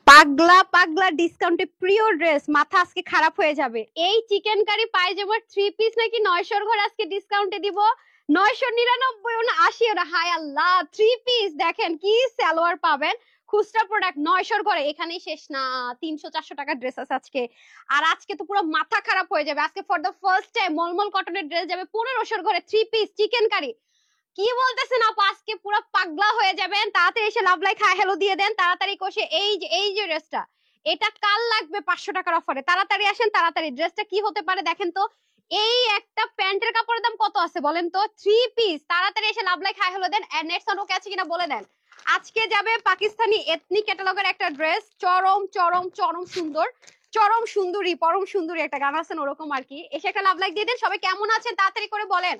পাগলা পাগলা ডিসকাউন্টে প্রিয় ড্রেস, মাথা আজকে খারাপ হয়ে যাবে। এই চিকেন কারি পায়জামার 3 পিস নাকি 900 ঘর আজকে ডিসকাউন্টে দিব 999 না 80 ওরা। হায় আল্লাহ, 3 পিস দেখেন কি সালোয়ার পাবেন। খুচরা প্রোডাক্ট 900 ঘরে, এখানেই শেষ না। 300-400 টাকা ড্রেস আছে আজকে। আর আজকে তো পুরো মাথা খারাপ হয়ে যাবে। আজকে ফর দ্য ফার্স্ট টাইম মলমল কটনের ড্রেস যাবে 1500 ঘরে 3 পিস চিকেন কারি। কি বলতেছেন আপু, আজকে পুরো পাগলা হয়ে যাবেন। তাড়াতাড়ি এসে লাভ লাইক হাই হ্যালো দিয়ে দেন তাড়াতাড়ি কোষে। এই যে ড্রেসটা, এটা কাল লাগবে 500 টাকার অফারে। তাড়াতাড়ি আসেন তাড়াতাড়ি। ড্রেসটা কি হতে পারে দেখেন তো। এই একটা প্যান্টের কাপড়ের দাম কত আছে বলেন তো? 3 পিস। তাড়াতাড়ি এসে লাভ লাইক হাই হ্যালো দেন। নেক্সট ওকে আছে কিনা বলে দেন। আজকে যাবে পাকিস্তানি এথনিক ক্যাটালগের একটা ড্রেস, চরম চরম চরম সুন্দর, চরম সুন্দরী পরম সুন্দরী একটা গান আছেন ওরকম আর কি। এসে একটা লাভ লাইক দিয়ে দেন। সবাই কেমন আছেন তাড়াতাড়ি করে বলেন।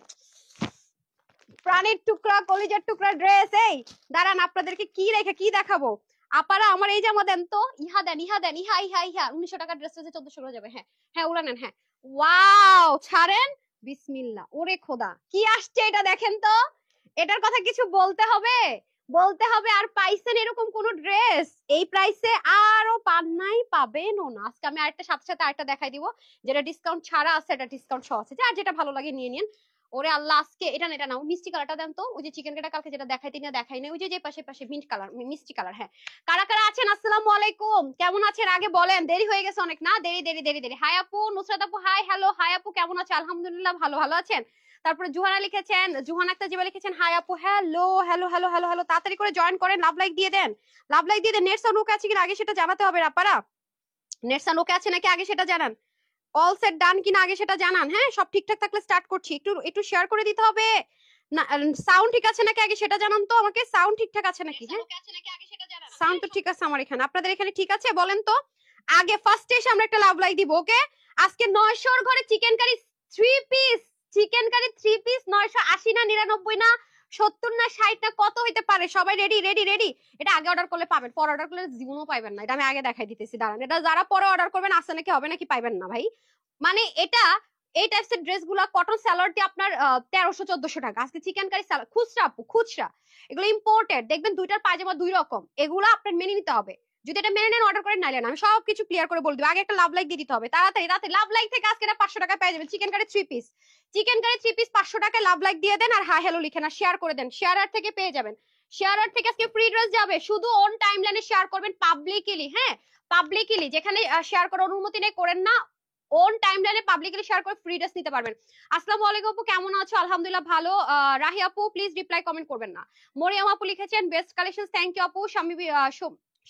প্রাণীর টুকরা কলিজার টুকরা ড্রেস। এই দাঁড়ান, আপনাদেরকে কি রেখে কি দেখাবো। আপারা আমার এই জামা দেন তো। ইহা দেন ইহা দেন ইহা ইহা ইহা 1900 টাকার ড্রেস আছে 1400 করে যাবে। হ্যাঁ হ্যাঁ ওরা নেন। হ্যাঁ ওয়াও, ছাড়েন বিসমিল্লাহ। ওরে খোদা কি আসছে এটা দেখেন তো। এটার কথা কিছু বলতে হবে, বলতে হবে। আর পাইছেন এরকম কোন ড্রেস এই প্রাইসে আরো পান নাই, পাবেনও না। আজকে আমি আরেকটা সাথে সাথে আরেকটা দেখাই দিব যেটা ডিসকাউন্ট ছাড়া আছে, এটা ডিসকাউন্ট সহ আছে। যার যেটা ভালো লাগে নিয়ে নিন। ওরে আল্লাহ, আজকে এটা না, এটা নাও মিষ্টি কালারটা দেন তো। ওই যে চিকেন কাটা কালকে যেটা দেখাইতে না দেখাই না, ওই যে পাশে পাশে মিন্ট কালার মিষ্টি কালার। হ্যাঁ কারা কারা আছেন? আসসালামু আলাইকুম, কেমন আছেন আগে বলেন। দেরি হয়ে গেছে অনেক না, দেরি দেরি দেরি দেরি। হাই আপু, নুসরাত আপু হাই হ্যালো। হাই আপু কেমন আছে? আলহামদুলিল্লাহ ভালো। ভালো আছেন? তারপরে জুহানা লিখেছেন, জুহানা আক্তার জিবা লিখেছেন হাই আপু hello hello hello hello hello. তাড়াতাড়ি করে জয়েন করেন, লাভ লাইক দিয়ে দেন, লাভ লাইক দিয়ে দেন। নেট সাউন্ড ওকে আছে কিনা আগে সেটা জানাতে হবে। আপনারা নেট সাউন্ড ওকে আছে নাকি আগে সেটা জানান। অল সেট ডান কিনা আগে সেটা জানান। হ্যাঁ সব ঠিকঠাক থাকলে স্টার্ট করছি। একটু একটু শেয়ার করে দিতে হবে। না সাউন্ড ঠিক আছে নাকি আগে সেটা জানান তো আমাকে। সাউন্ড ঠিকঠাক আছে নাকি? হ্যাঁ সাউন্ড তো ঠিক আছে আমার এখানে, আপনাদের এখানে ঠিক আছে বলেন তো। আগে ফার্স্টে এসে আমরা একটা লাভ লাইক দিব। ওকে আজকে 900 এর ঘরে chicken curry 3 piece, chicken curry 3 piece 980 না 99 না 70 না 60 না কত হইতে পারে। সবাই রেডি রেডি রেডি। এটা আগে অর্ডার করলে পাবেন, পরে অর্ডার করলে জীবনও পাইবেন না। এটা আমি আগে দেখাই দিতেছি দাঁড়ান। এটা যারা পরে অর্ডার করবেন আছে নাকি হবে নাকি পাইবেন না ভাই। মানে এটা এই টাইপসের ড্রেসগুলো কটন স্যালাডটি আপনার 1300-1400 টাকা। আজকে চিকেন কারি স্যালাড খুচরা আপু খুচরা, এগুলো ইম্পোর্টেড। দেখবেন দুইটার পায়জামা দুই রকম, এগুলো আপনার মেনে নিতে হবে। যদি এটা মেনে নেন অর্ডার করেন, নাইলে না। আমি সবকিছু ক্লিয়ার করে বলে দেবো। আগে একটা লাভ লাইক দিয়ে দিতে হবে তাড়াতাড়ি তাড়াতাড়ি। লাভ লাইক থেকে আজকে এটা 500 টাকায় পেয়ে যাবেন chicken curry 3 piece. Chicken curry 3 piece 500 টাকায় লাভ লাইক দিয়ে দেন আর হাই হ্যালো লিখেন আর শেয়ার করে দেন। শেয়ারার থেকে পেয়ে যাবেন। শেয়ারার থেকে আজকে ফ্রি ড্রেস যাবে। শুধু অন টাইমলাইনে শেয়ার করবেন পাবলিকলি। হ্যাঁ পাবলিকলি, যেখানে শেয়ার করার অনুমতি নেই করেন না। ওন টাইমলাইনে পাবলিকলি শেয়ার করে ফ্রি ড্রেস নিতে পারবেন। আসসালামু আলাইকুম আপু কেমন আছো? আলহামদুলিল্লাহ ভালো। রাহি আপু প্লিজ রিপ্লাই কমেন্ট করবেন না। মরিয়াম আপু লিখেছেন বেস্ট কালেকশন, থ্যাংক ইউ আপু।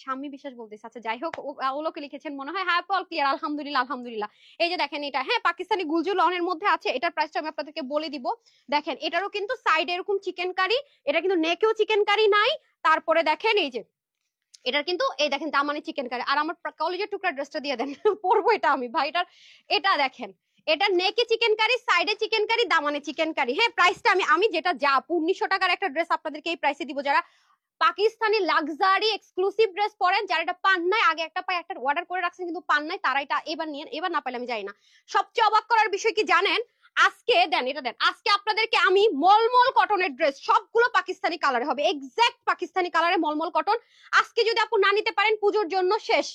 স্বামী বিশ্বাস বলতেছে, আচ্ছা যাই হোক ওলোকে লিখেছেন মনে হয়। হ্যাঁ অল ক্লিয়ার আলহামদুলিল্লাহ আলহামদুলিল্লাহ। এই যে দেখেন এটা, হ্যাঁ পাকিস্তানি গুলজু লনের মধ্যে আছে। এটার প্রাইসটা আমি আপনাদেরকে বলে দিব। দেখেন এটারও কিন্তু সাইডে এরকম চিকেন কারি, এটা কিন্তু নেকেও চিকেন কারি নাই। তারপরে দেখেন এই যে এটার কিন্তু এই দেখেন দামানে চিকেন কারি। আর আমার কলেজের টুকরা ড্রেসটা দিয়ে দেন পরবো এটা আমি ভাই। এটা দেখেন, এটা নেকে চিকেন কারি, সাইডে চিকেন কারি, দামানে চিকেন কারি। হ্যাঁ প্রাইসটা আমি যেটা যা 1900 টাকার একটা ড্রেস আপনাদেরকে এই প্রাইসে দিব। যারা পাকিস্তানি লাক্সারি এক্সক্লুসিভ ড্রেস পরেন, যারা এটা পান নাই, আগে একটা পাই একটা অর্ডার করে রাখছেন কিন্তু পান নাই, তারা এটা এবার নিয়েন। এবার না পাইলে আমি যাই না। সবচেয়ে অবাক করার বিষয় কি জানেন? আজকে দেন এটা দেন, আজকে আপনাদেরকে আমি মলমল কটনের ড্রেস সবগুলো পাকিস্তানি কালারে হবে, এক্সাক্ট পাকিস্তানি কালারে মলমল কটন। আজকে যদি আপু না নিতে পারেন পুজোর জন্য শেষ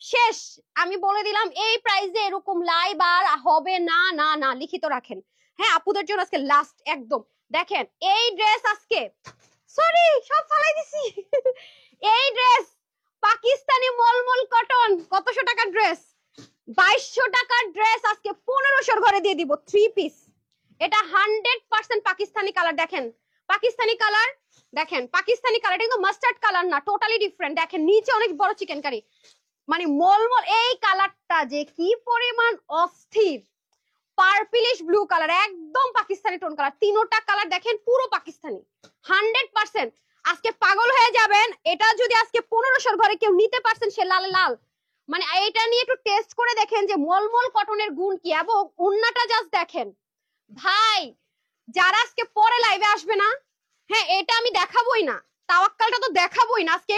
শেষ। আমি বলে দিলাম এই প্রাইসে এরকম লাইভ আর হবে না না না, লিখিত রাখেন। হ্যাঁ আপুদের জন্য আজকে লাস্ট একদম। দেখেন এই ড্রেস আজকে, সরি সব ফালাই দিছি এই ড্রেস পাকিস্তানি মলমল কটন কতশো টাকার ড্রেস? 2200 টাকার ড্রেস আজকে 1500 ঘরে দিয়ে দিব 3 পিস। এটা 100% পাকিস্তানি কালার। দেখেন পাকিস্তানি কালার, দেখেন পাকিস্তানি কালার, এটা কিন্তু মাস্টার্ড কালার না, টোটালি ডিফারেন্ট। দেখেন নিচে অনেক বড় চিকেন কারি, মানে মলমল। এই কালারটা যে কি পরিমাণ অস্থির, পার্পলিশ ব্লু কালার, একদম পাকিস্তানি টোন কালার। তিনোটা কালার দেখেন পুরো পাকিস্তানি 100%। আজকে পাগল হয়ে যাবেন। এটা যদি আজকে 1500 ঘরে কেউ নিতে পারছেন সে লাল লাল। মানে এটা নিয়ে একটু টেস্ট করে দেখেন যে মলমল কটনের গুণ কি। এবং উন্নাটা জাস্ট দেখেন ভাই, যারা আজকে পরে লাইভে আসবে না, হ্যাঁ এটা আমি দেখাবোই না, তাওয়াক্কালটা তো দেখাবোই না আজকে।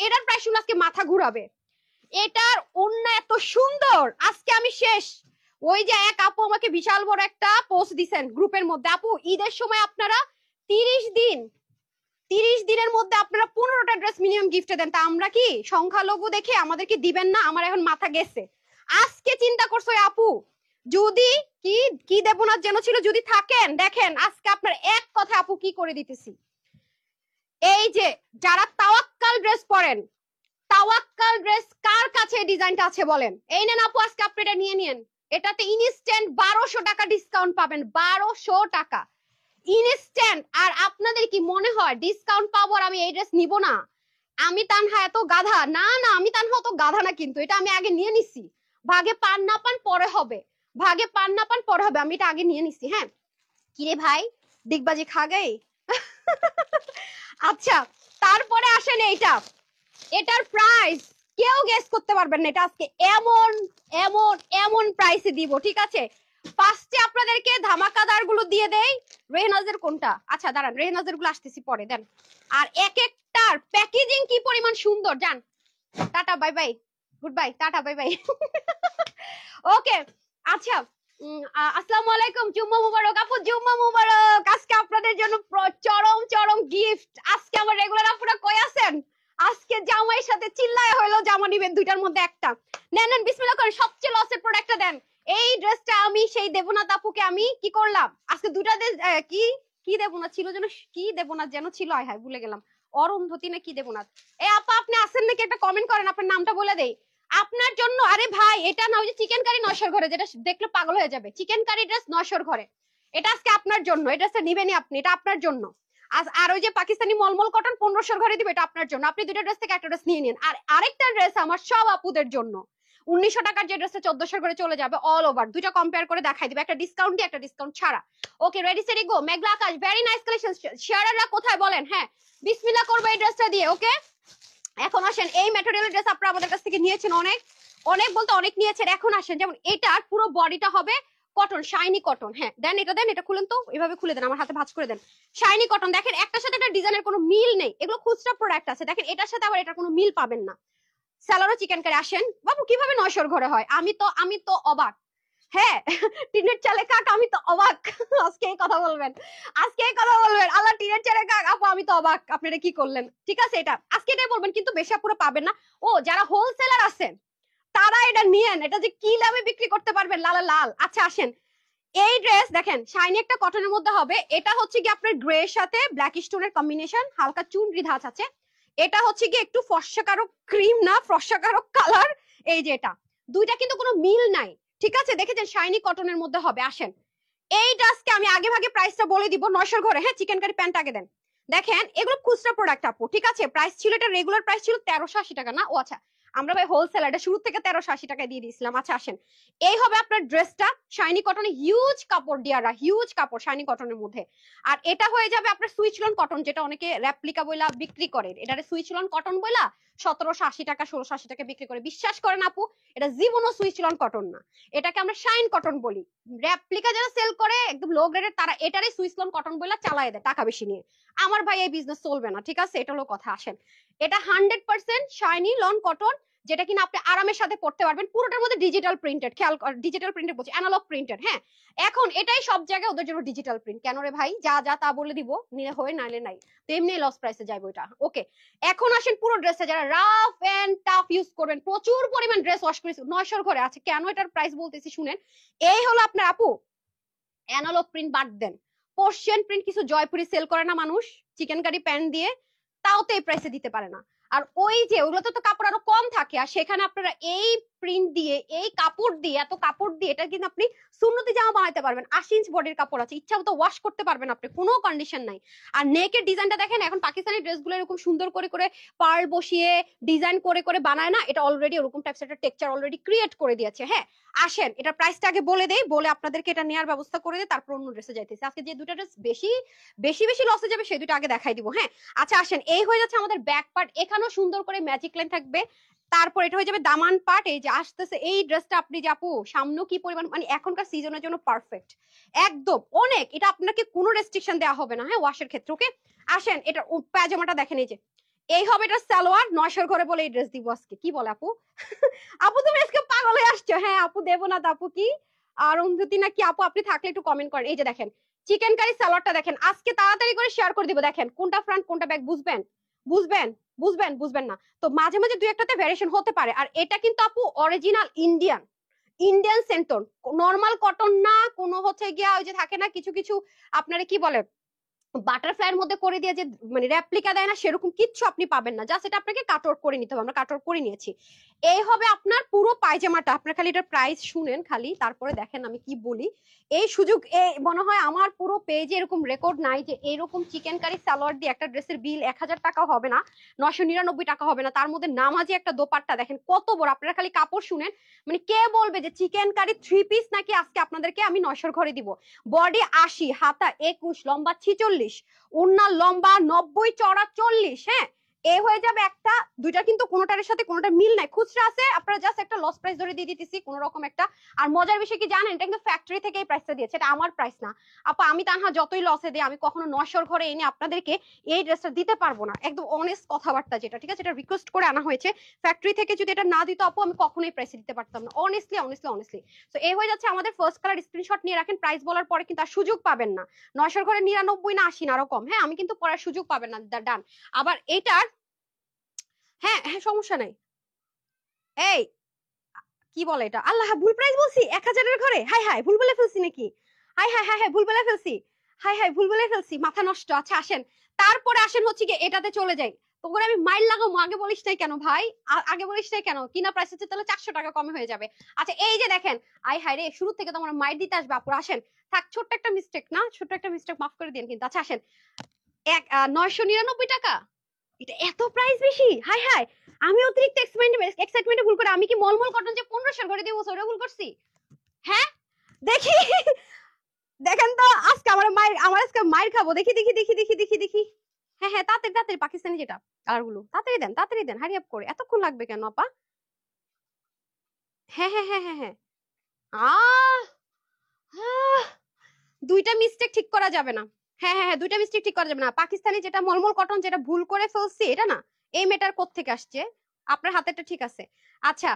এটার প্রাইস শুনে আজকে মাথা ঘুরাবে। এটার উন্না এত সুন্দর, আজকে আমি শেষ। ওই যে এক আপু আমাকে বিশাল বড় একটা পোস্ট দিছেন গ্রুপের মধ্যে, আপু ঈদের সময় আপনারা 30 দিন 30 দিনের মধ্যে আপনারা 15টা ড্রেস মিনিমাম গিফটে দেন, তা আমরা কি সংখ্যালঘু দেখে আমাদেরকে দিবেন না? আমার এখন মাথা গেছে। আজকে চিন্তা করছো আপু, যদি কি কি দেব না যেন ছিল, যদি থাকেন দেখেন আজকে আপনার এক কথা আপু কি করে দিতেছি। এই যে যারা তাওয়াক্কাল ড্রেস পরেন, তাওয়াক্কাল ড্রেস কার কাছে ডিজাইনটা আছে বলেন? এই নেন আপু, আজকে আপনি এটা নিয়ে নিন। এটাতে ইনস্ট্যান্ট 1200 টাকা ডিসকাউন্ট পাবেন, 1200 টাকা ইনস্ট্যান্ট। আর আপনাদের কি মনে হয় ডিসকাউন্ট পাবো আর আমি এই ড্রেস নিব না? আমি তানহা এত গাধা না, না আমি তানহা অত গাধা না, কিন্তু এটা আমি আগে নিয়ে নিছি। ভাগে পান না পান পরে হবে, ভাগে পান না পান পরে হবে, আমি এটা আগে নিয়ে নিছি। হ্যাঁ কিরে ভাই ডিগবাজি খা গেই। আচ্ছা তারপরে আসেন এইটা, এটার প্রাইস কেউ গেস করতে পারবেন না, এটা আজকে এমন এমন এমন প্রাইসে দিব, ঠিক আছে? ফার্স্টে আপনাদেরকে ধামাকাদার গুলো দিয়ে দেই। রেহনাজের কোনটা? আচ্ছা দাঁড়ান, রেহনাজের গুলো আসতেছি পরে, দেন। আর এক একটার প্যাকেজিং কি পরিমাণ সুন্দর, জান। Tata bye bye, good bye, tata bye bye. Okay আচ্ছা, আসসালামু আলাইকুম, জুম্মা মুবারক আপু, জুম্মা মুবারক। আজকে আপনাদের জন্য চরম চরম গিফট। আজকে আমার রেগুলার আপুরা কই আছেন? আজকে জামাইয়ের সাথে চিল্লায় হইলো জামা নিবেন, দুইটার মধ্যে একটা নেন। নেন বিসমিল্লাহ করেন, সবচেয়ে লসের প্রোডাক্টটা দেন। এই ড্রেসটা আমি সেই দেবনাথ আপুকে আমি কি করলাম আজকে দুইটা কি কি দেবনাথ ছিল যেন, কি দেবনাথ যেন ছিল, আয় হায় ভুলে গেলাম, অরুন্ধতী না কি দেবনাথ। এই আপা আপনি আছেন নাকি? একটা কমেন্ট করেন, আপনার নামটা বলে দেই আপনার জন্য। আরে ভাই এটা না, ওই যে চিকেন কারি 900 ঘরে, যেটা দেখলে পাগল হয়ে যাবে, চিকেন কারি ড্রেস 900 ঘরে, এটা আজকে আপনার জন্য। এই ড্রেসটা নিবেনই আপনি, এটা আপনার জন্য। আর ওই যে পাকিস্তানি মলমল কটন 1500 ঘরে দিবে, এটা আপনার জন্য। আপনি দুটো ড্রেস থেকে একটা ড্রেস নিয়ে নিন। আর আরেকটা ড্রেস আমার সব আপুদের জন্য, 1900 টাকার যে ড্রেসটা 1400 করে চলে যাবে অল ওভার, দুইটা কম্পেয়ার করে দেখাই দিবে, একটা ডিসকাউন্ট দিয়ে একটা ডিসকাউন্ট ছাড়া। ওকে রেডি সেডি গো। মেঘলা আকাশ, ভেরি নাইস কালেকশন। শেয়ারাররা কোথায় বলেন? হ্যাঁ বিসমিল্লাহ করবো এই ড্রেসটা দিয়ে। ওকে এখন আসেন, এই ম্যাটেরিয়ালের ড্রেস আপনারা আমাদের কাছ থেকে নিয়েছেন অনেক, অনেক বলতে অনেক নিয়েছেন। এখন আসেন, যেমন এটার পুরো বডিটা হবে কটন, শাইনি কটন। হ্যাঁ দেন, এটা দেন, এটা খুলেন তো, এভাবে খুলে দেন, আমার হাতে ভাঁজ করে দেন। শাইনি কটন দেখেন, একটার সাথে একটা ডিজাইনের কোনো মিল নেই, এগুলো খুচরা প্রোডাক্ট আছে। দেখেন এটার সাথে আবার এটার কোনো মিল পাবেন না। স্যালোরও চিকেন কারি। আসেন বাবু, কিভাবে 900 ঘরে হয়? আমি তো অবাক। হ্যাঁ টিনের চালে কাক, আমি তো অবাক। আজকে এই কথা বলবেন, আজকে এই কথা বলবেন, আল্লাহ টিনের চালে কাক আপু আমি তো অবাক, আপনি এটা কি করলেন? ঠিক আছে এটা আজকে এটাই বলবেন, কিন্তু বেশি পুরো পাবেন না। ও যারা হোলসেলার আছেন তারা এটা নিয়েন, এটা যে কি দামে বিক্রি করতে পারবেন, লাল লাল। আচ্ছা আসেন, এই ড্রেস দেখেন শাইনি একটা কটনের মধ্যে হবে। এটা হচ্ছে কি আপনার গ্রে এর সাথে ব্ল্যাক স্টোনের কম্বিনেশন, হালকা চুনরি ধাঁচ আছে। এটা হচ্ছে কি একটু ফর্সা কারো ক্রিম না, ফর্সা কারো কালার। এই যে এটা দুইটা কিন্তু কোনো মিল নাই, ঠিক আছে? দেখেছেন শাইনি কটনের মধ্যে হবে। আসেন এই ড্রেসকে আমি আগে ভাগে প্রাইসটা বলে দিব 900 ঘরে। হ্যাঁ চিকেন কারি প্যান্ট আগে দেন। দেখেন এগুলো খুচরা প্রোডাক্ট আপু, ঠিক আছে? প্রাইস ছিল, এটা রেগুলার প্রাইস ছিল 1380 টাকা না? ও আচ্ছা, আমরা ভাই হোলসেলার, এটা শুরু থেকে 1380 টাকায় দিয়ে দিয়েছিলাম। আচ্ছা আসেন, এই হবে আপনার ড্রেসটা, শাইনি কটনে, হিউজ কাপড় দিয়ারা, হিউজ কাপড় শাইনি কটনের মধ্যে। আর এটা হয়ে যাবে আপনার সুইচলন কটন, যেটা অনেকে রেপ্লিকা বইলা বিক্রি করে, এটারে সুইচলন কটন বইলা 1780 টাকা 1680 টাকা বিক্রি করে। বিশ্বাস করেন আপু, এটা জীবনও সুইচলন কটন না, এটাকে আমরা শাইন কটন বলি। রেপ্লিকা যারা সেল করে একদম লো গ্রেডের, তারা এটারে সুইচলন কটন বইলা চালায় দেয় টাকা বেশি নিয়ে। আমার ভাই এই বিজনেস চলবে না, ঠিক আছে? এটা হলো কথা। আসেন, এটা 100% শাইনি লন কটন, যেটা কিনা আপনি আরামের সাথে পড়তে পারবেন। পুরোটার মধ্যে ডিজিটাল প্রিন্টেড, খেয়াল ডিজিটাল প্রিন্টেড বলছি, অ্যানালগ প্রিন্টেড। হ্যাঁ এখন এটাই সব জায়গায় ওদের জন্য ডিজিটাল প্রিন্ট। কেন রে ভাই, যা যা তা বলে দিব, নিলে হয় নাইলে নাই, তেমনি লস প্রাইসে যাইবো এটা। ওকে এখন আসেন পুরো ড্রেসে, যারা রাফ এন্ড টাফ ইউজ করবেন, প্রচুর পরিমাণ ড্রেস ওয়াশ করেছি 900 ঘরে আছে। কেন এটার প্রাইস বলতেছি শুনেন। এই হলো আপনার আপু অ্যানালগ প্রিন্ট বাদ দেন, পার্সিয়ান প্রিন্ট কিছু জয়পুরি সেল করে না মানুষ চিকেন কারি প্যান্ট দিয়ে, তাও তো এই প্রাইসে দিতে পারে না। আর ওই যে ওগুলোতে তো কাপড় আরো কম থাকে, আর সেখানে আপনারা এই প্রিন্ট দিয়ে, এই কাপড় দিয়ে, এত কাপড় দিয়ে এটা কিন্তু আপনি সুন্নতি জামা বানাইতে পারবেন। 80 ইঞ্চ বডির কাপড় আছে, ইচ্ছা মতো ওয়াশ করতে পারবেন আপনি, কোনো কন্ডিশন নাই। আর নেকের ডিজাইনটা দেখেন, এখন পাকিস্তানি ড্রেসগুলো এরকম সুন্দর করে করে পার্ল বসিয়ে ডিজাইন করে করে বানায় না, এটা অলরেডি ওরকম টাইপস একটা টেক্সচার অলরেডি ক্রিয়েট করে দিয়েছে। হ্যাঁ আসেন এটার প্রাইসটা আগে বলে দেই, বলে আপনাদেরকে এটা নেওয়ার ব্যবস্থা করে দেই, তারপর অন্য ড্রেসে যাইতেছি। আজকে যে দুটো ড্রেস বেশি বেশি বেশি লসে যাবে সেই দুটো আগে দেখাই দিব। হ্যাঁ আচ্ছা আসেন, এই হয়ে যাচ্ছে আমাদের ব্যাক পার্ট, এখানেও সুন্দর করে ম্যাজিক লাইন থাকবে। তারপর এটা হয়ে যাবে দামান পার্ট, এই যে আসতেছে এই ড্রেসটা আপনি যে আপু সামনে কি পরিমাণ, মানে এখনকার সিজনের জন্য পারফেক্ট একদম অনেক, এটা আপনাকে কোনো রেস্ট্রিকশন দেওয়া হবে না। হ্যাঁ ওয়াশের ক্ষেত্রে। ওকে আসেন, এটা পায়জামাটা দেখেন, এই যে এই হবে এটা সালোয়ার 900 ঘরে বলে এই ড্রেস দিব আজকে। কি বলে আপু? আপু তুমি আজকে পাগল হয়ে আসছো। হ্যাঁ আপু দেবো না, আপু কি আর অন্ধতি নাকি? আপু আপনি থাকলে একটু কমেন্ট করেন। এই যে দেখেন চিকেন কারি সালোয়ারটা দেখেন, আজকে তাড়াতাড়ি করে শেয়ার করে দিব। দেখেন কোনটা ফ্রন্ট কোনটা ব্যাক, বুঝবেন বুঝবেন বুঝবেন বুঝবেন না তো মাঝে মাঝে দুই একটাতে ভ্যারিয়েশন হতে পারে। আর এটা কিন্তু আপু অরিজিনাল ইন্ডিয়ান, ইন্ডিয়ান সেন্টন, নরমাল কটন না, কোনো হচ্ছে গিয়া ওই যে থাকে না কিছু কিছু আপনারা কি বলে বাটারফ্লাইয়ের মধ্যে করে দিয়ে যে মানে রেপ্লিকা দেয় না, সেরকম কিচ্ছু আপনি পাবেন না। জাস্ট এটা আপনাকে কাট আউট করে নিতে হবে, আমরা কাট আউট করে নিয়েছি। এই হবে আপনার পুরো পায়জামাটা। আপনার খালি এটার প্রাইস শুনেন খালি, তারপরে দেখেন আমি কি বলি। এই সুযোগ মনে হয় আমার পুরো পেজে এরকম রেকর্ড নাই যে এরকম চিকেন কারি সালোয়ার দিয়ে একটা ড্রেসের বিল 1000 টাকাও হবে না, 999 টাকা হবে না, তার মধ্যে নামাজি একটা দোপাট্টা দেখেন কত বড়। আপনারা খালি কাপড় শুনেন, মানে কে বলবে যে চিকেন কারি 3 পিস নাকি আজকে আপনাদেরকে আমি 900 ঘরে দিব। বডি 80, হাতা 21, লম্বা 46, ওড়না লম্বা 90, চড়া 40। হ্যাঁ, এ হয়ে যাবে একটা। দুইটা কিন্তু কোনোটার সাথে কোনোটা মিল নাই, খুচরা আছে, আপনারা জাস্ট একটা লস প্রাইস ধরে দিয়ে দিতেছি কোন রকম একটা। আর মজার বিষয় কি জানেন, এটা কিন্তু ফ্যাক্টরি থেকে এই প্রাইসটা দিয়েছে, এটা আমার প্রাইস না আপা। আমি তানহা যতই লসে দিই, আমি কখনো 900 ঘরে এনে আপনাদেরকে এই ড্রেসটা দিতে পারবো না। একদম অনেস্ট কথাবার্তা যেটা, ঠিক আছে, এটা রিকোয়েস্ট করে আনা হয়েছে। ফ্যাক্টরি থেকে যদি এটা না দিত আপু, আমি কখনোই প্রাইসে দিতে পারতাম না, অনেস্টলি অনেস্টলি অনেস্টলি। তো এই হয়ে যাচ্ছে আমাদের ফার্স্ট কালার। স্ক্রিনশট নিয়ে রাখেন, প্রাইস বলার পরে কিন্তু আর সুযোগ পাবেন না 900 ঘরে 99 না 80 না আরো কম। হ্যাঁ, আমি কিন্তু পড়ার সুযোগ পাবেন না, ডান। আবার এটার হ্যাঁ হ্যাঁ সমস্যা নাই। এই কি বলে এটা, আল্লাহ ভুল প্রাইস বলছি 1000 ঘরে। হাই হাই ভুল বলে ফেলছি নাকি, হাই হাই হাই হাই ভুল বলে ফেলছি, হাই হাই ভুল বলে ফেলছি, মাথা নষ্ট। আচ্ছা আসেন, তারপরে আসেন হচ্ছে কি এটাতে চলে যাই। তোকে আমি মাইল লাগাবো, আগে বলিস নাই কেন ভাই, আগে বলিস নাই কেন? কিনা প্রাইস হচ্ছে তাহলে 400 টাকা কমে হয়ে যাবে। আচ্ছা এই যে দেখেন, আই হাই রে, শুরু থেকে তো আমার মাইর দিতে আসবে আপুর। আসেন, থাক ছোট্ট একটা মিস্টেক না, ছোট্ট একটা মিস্টেক মাফ করে দিন কিন্তু। আচ্ছা আসেন, 999 টাকা, এটা এত প্রাইস বেশি, হাই হাই। আমি অতিরিক্ত এক্সাইটমেন্টে ভুল করে, আমি কি মলমল কটন যে 1500 করে দিব ওটা ভুল করছি? হ্যাঁ দেখি, দেখেন তো আজকে আমার আজকে মাইর খাবো। দেখি দেখি দেখি দেখি দেখি দেখি। হ্যাঁ হ্যাঁ তাড়াতাড়ি তাড়াতাড়ি, পাকিস্তানি যেটা কালারগুলো তাড়াতাড়ি দেন, হারি আপ করে। এতক্ষণ লাগবে কেন আপা? হ্যাঁ হ্যাঁ হ্যাঁ হ্যাঁ হ্যাঁ। আহ আহ, দুইটা মিস্টেক ঠিক করা যাবে না। হ্যাঁ হ্যাঁ হ্যাঁ, দুইটা মিস্টেক ঠিক করা যাবে না। পাকিস্তানি যেটা মলমল কটন যেটা ভুল করে ফেলছি, এটা না, এই মেটার কোত্থেকে আসছে? আপনার হাতেরটা ঠিক আছে। আচ্ছা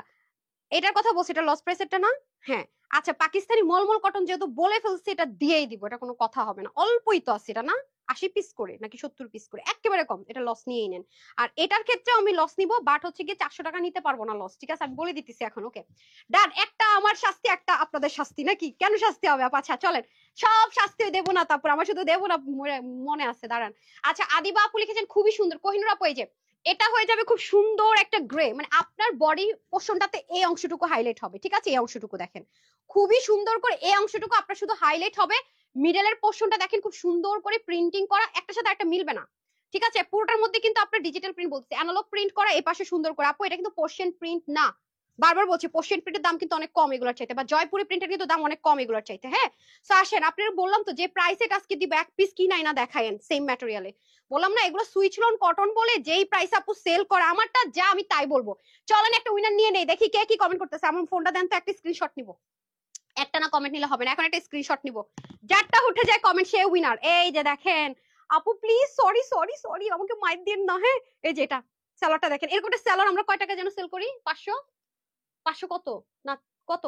এটার কথা বলছি, এটা লস প্রাইসেরটা না? হ্যাঁ। আচ্ছা পাকিস্তানি মলমল কটন যেহেতু বলে ফেলছি, এটা দিয়েই দিব, এটা কোনো কথা হবে না। অল্পই তো আছে এটা না, 80 পিস করে নাকি 70 পিস করে, একেবারে কম, এটা লস নিয়েই নেন। আর এটার ক্ষেত্রে আমি লস নিব, বাট হচ্ছে কি 400 টাকা নিতে পারবো না লস, ঠিক আছে, আমি বলে দিতেছি এখন। ওকে ডান, একটা আমার শাস্তি একটা আপনাদের শাস্তি, নাকি কেন শাস্তি হবে আপা? আচ্ছা চলেন, সব শাস্তি দেবো না, তারপর আমার শুধু দেবো না মনে আছে, দাঁড়ান। আচ্ছা আদিবা আপু লিখেছেন খুবই সুন্দর, কোহিনুর আপু এই যে এটা হয়ে যাবে খুব সুন্দর একটা গ্রে, মানে আপনার বডি পোর্শনটাতে এই অংশটুকু হাইলাইট হবে, ঠিক আছে, এই অংশটুকু দেখেন খুবই সুন্দর করে, এই অংশটুকু আপনার শুধু হাইলাইট হবে। মিডলের পোর্শনটা দেখেন খুব সুন্দর করে প্রিন্টিং করা, একটা সাথে একটা মিলবে না, ঠিক আছে। পুরোটার মধ্যে কিন্তু আপনার ডিজিটাল প্রিন্ট বলছে, অ্যানালগ প্রিন্ট করা, এই পাশে সুন্দর করে। আপু এটা কিন্তু পোর্শন প্রিন্ট না, বারবার বলছি পোর্শন প্রিন্টের দাম কিন্তু অনেক কম এগুলোর চাইতে, বা জয়পুরি প্রিন্টের কিন্তু দাম অনেক কম এগুলোর চাইতে। হ্যাঁ, তো আসেন, আপনারা বললাম তো যে প্রাইসে আজকে দিব, এক পিস কি নাই না দেখায়েন সেম ম্যাটেরিয়ালে। বললাম না এগুলো সুইচ লন কটন বলে যেই প্রাইস আপু সেল করে, আমারটা যা আমি তাই বলবো। চলেন একটা উইনার নিয়ে নেই, দেখি কে কি কমেন্ট করতেছে। আমার ফোনটা দেন তো, একটা স্ক্রিনশট নিব। একটা না কমেন্ট নিলে হবে না, এখন একটা স্ক্রিনশট নিব, যারটা উঠে যায় কমেন্ট সে উইনার। এই যে দেখেন আপু, প্লিজ সরি সরি সরি, আমাকে মাইর দিন না। হ্যাঁ এই যে এটা স্যালাডটা দেখেন, এরকম একটা স্যালাড আমরা কয় টাকা যেন সেল করি? 500, 500 কত না কত,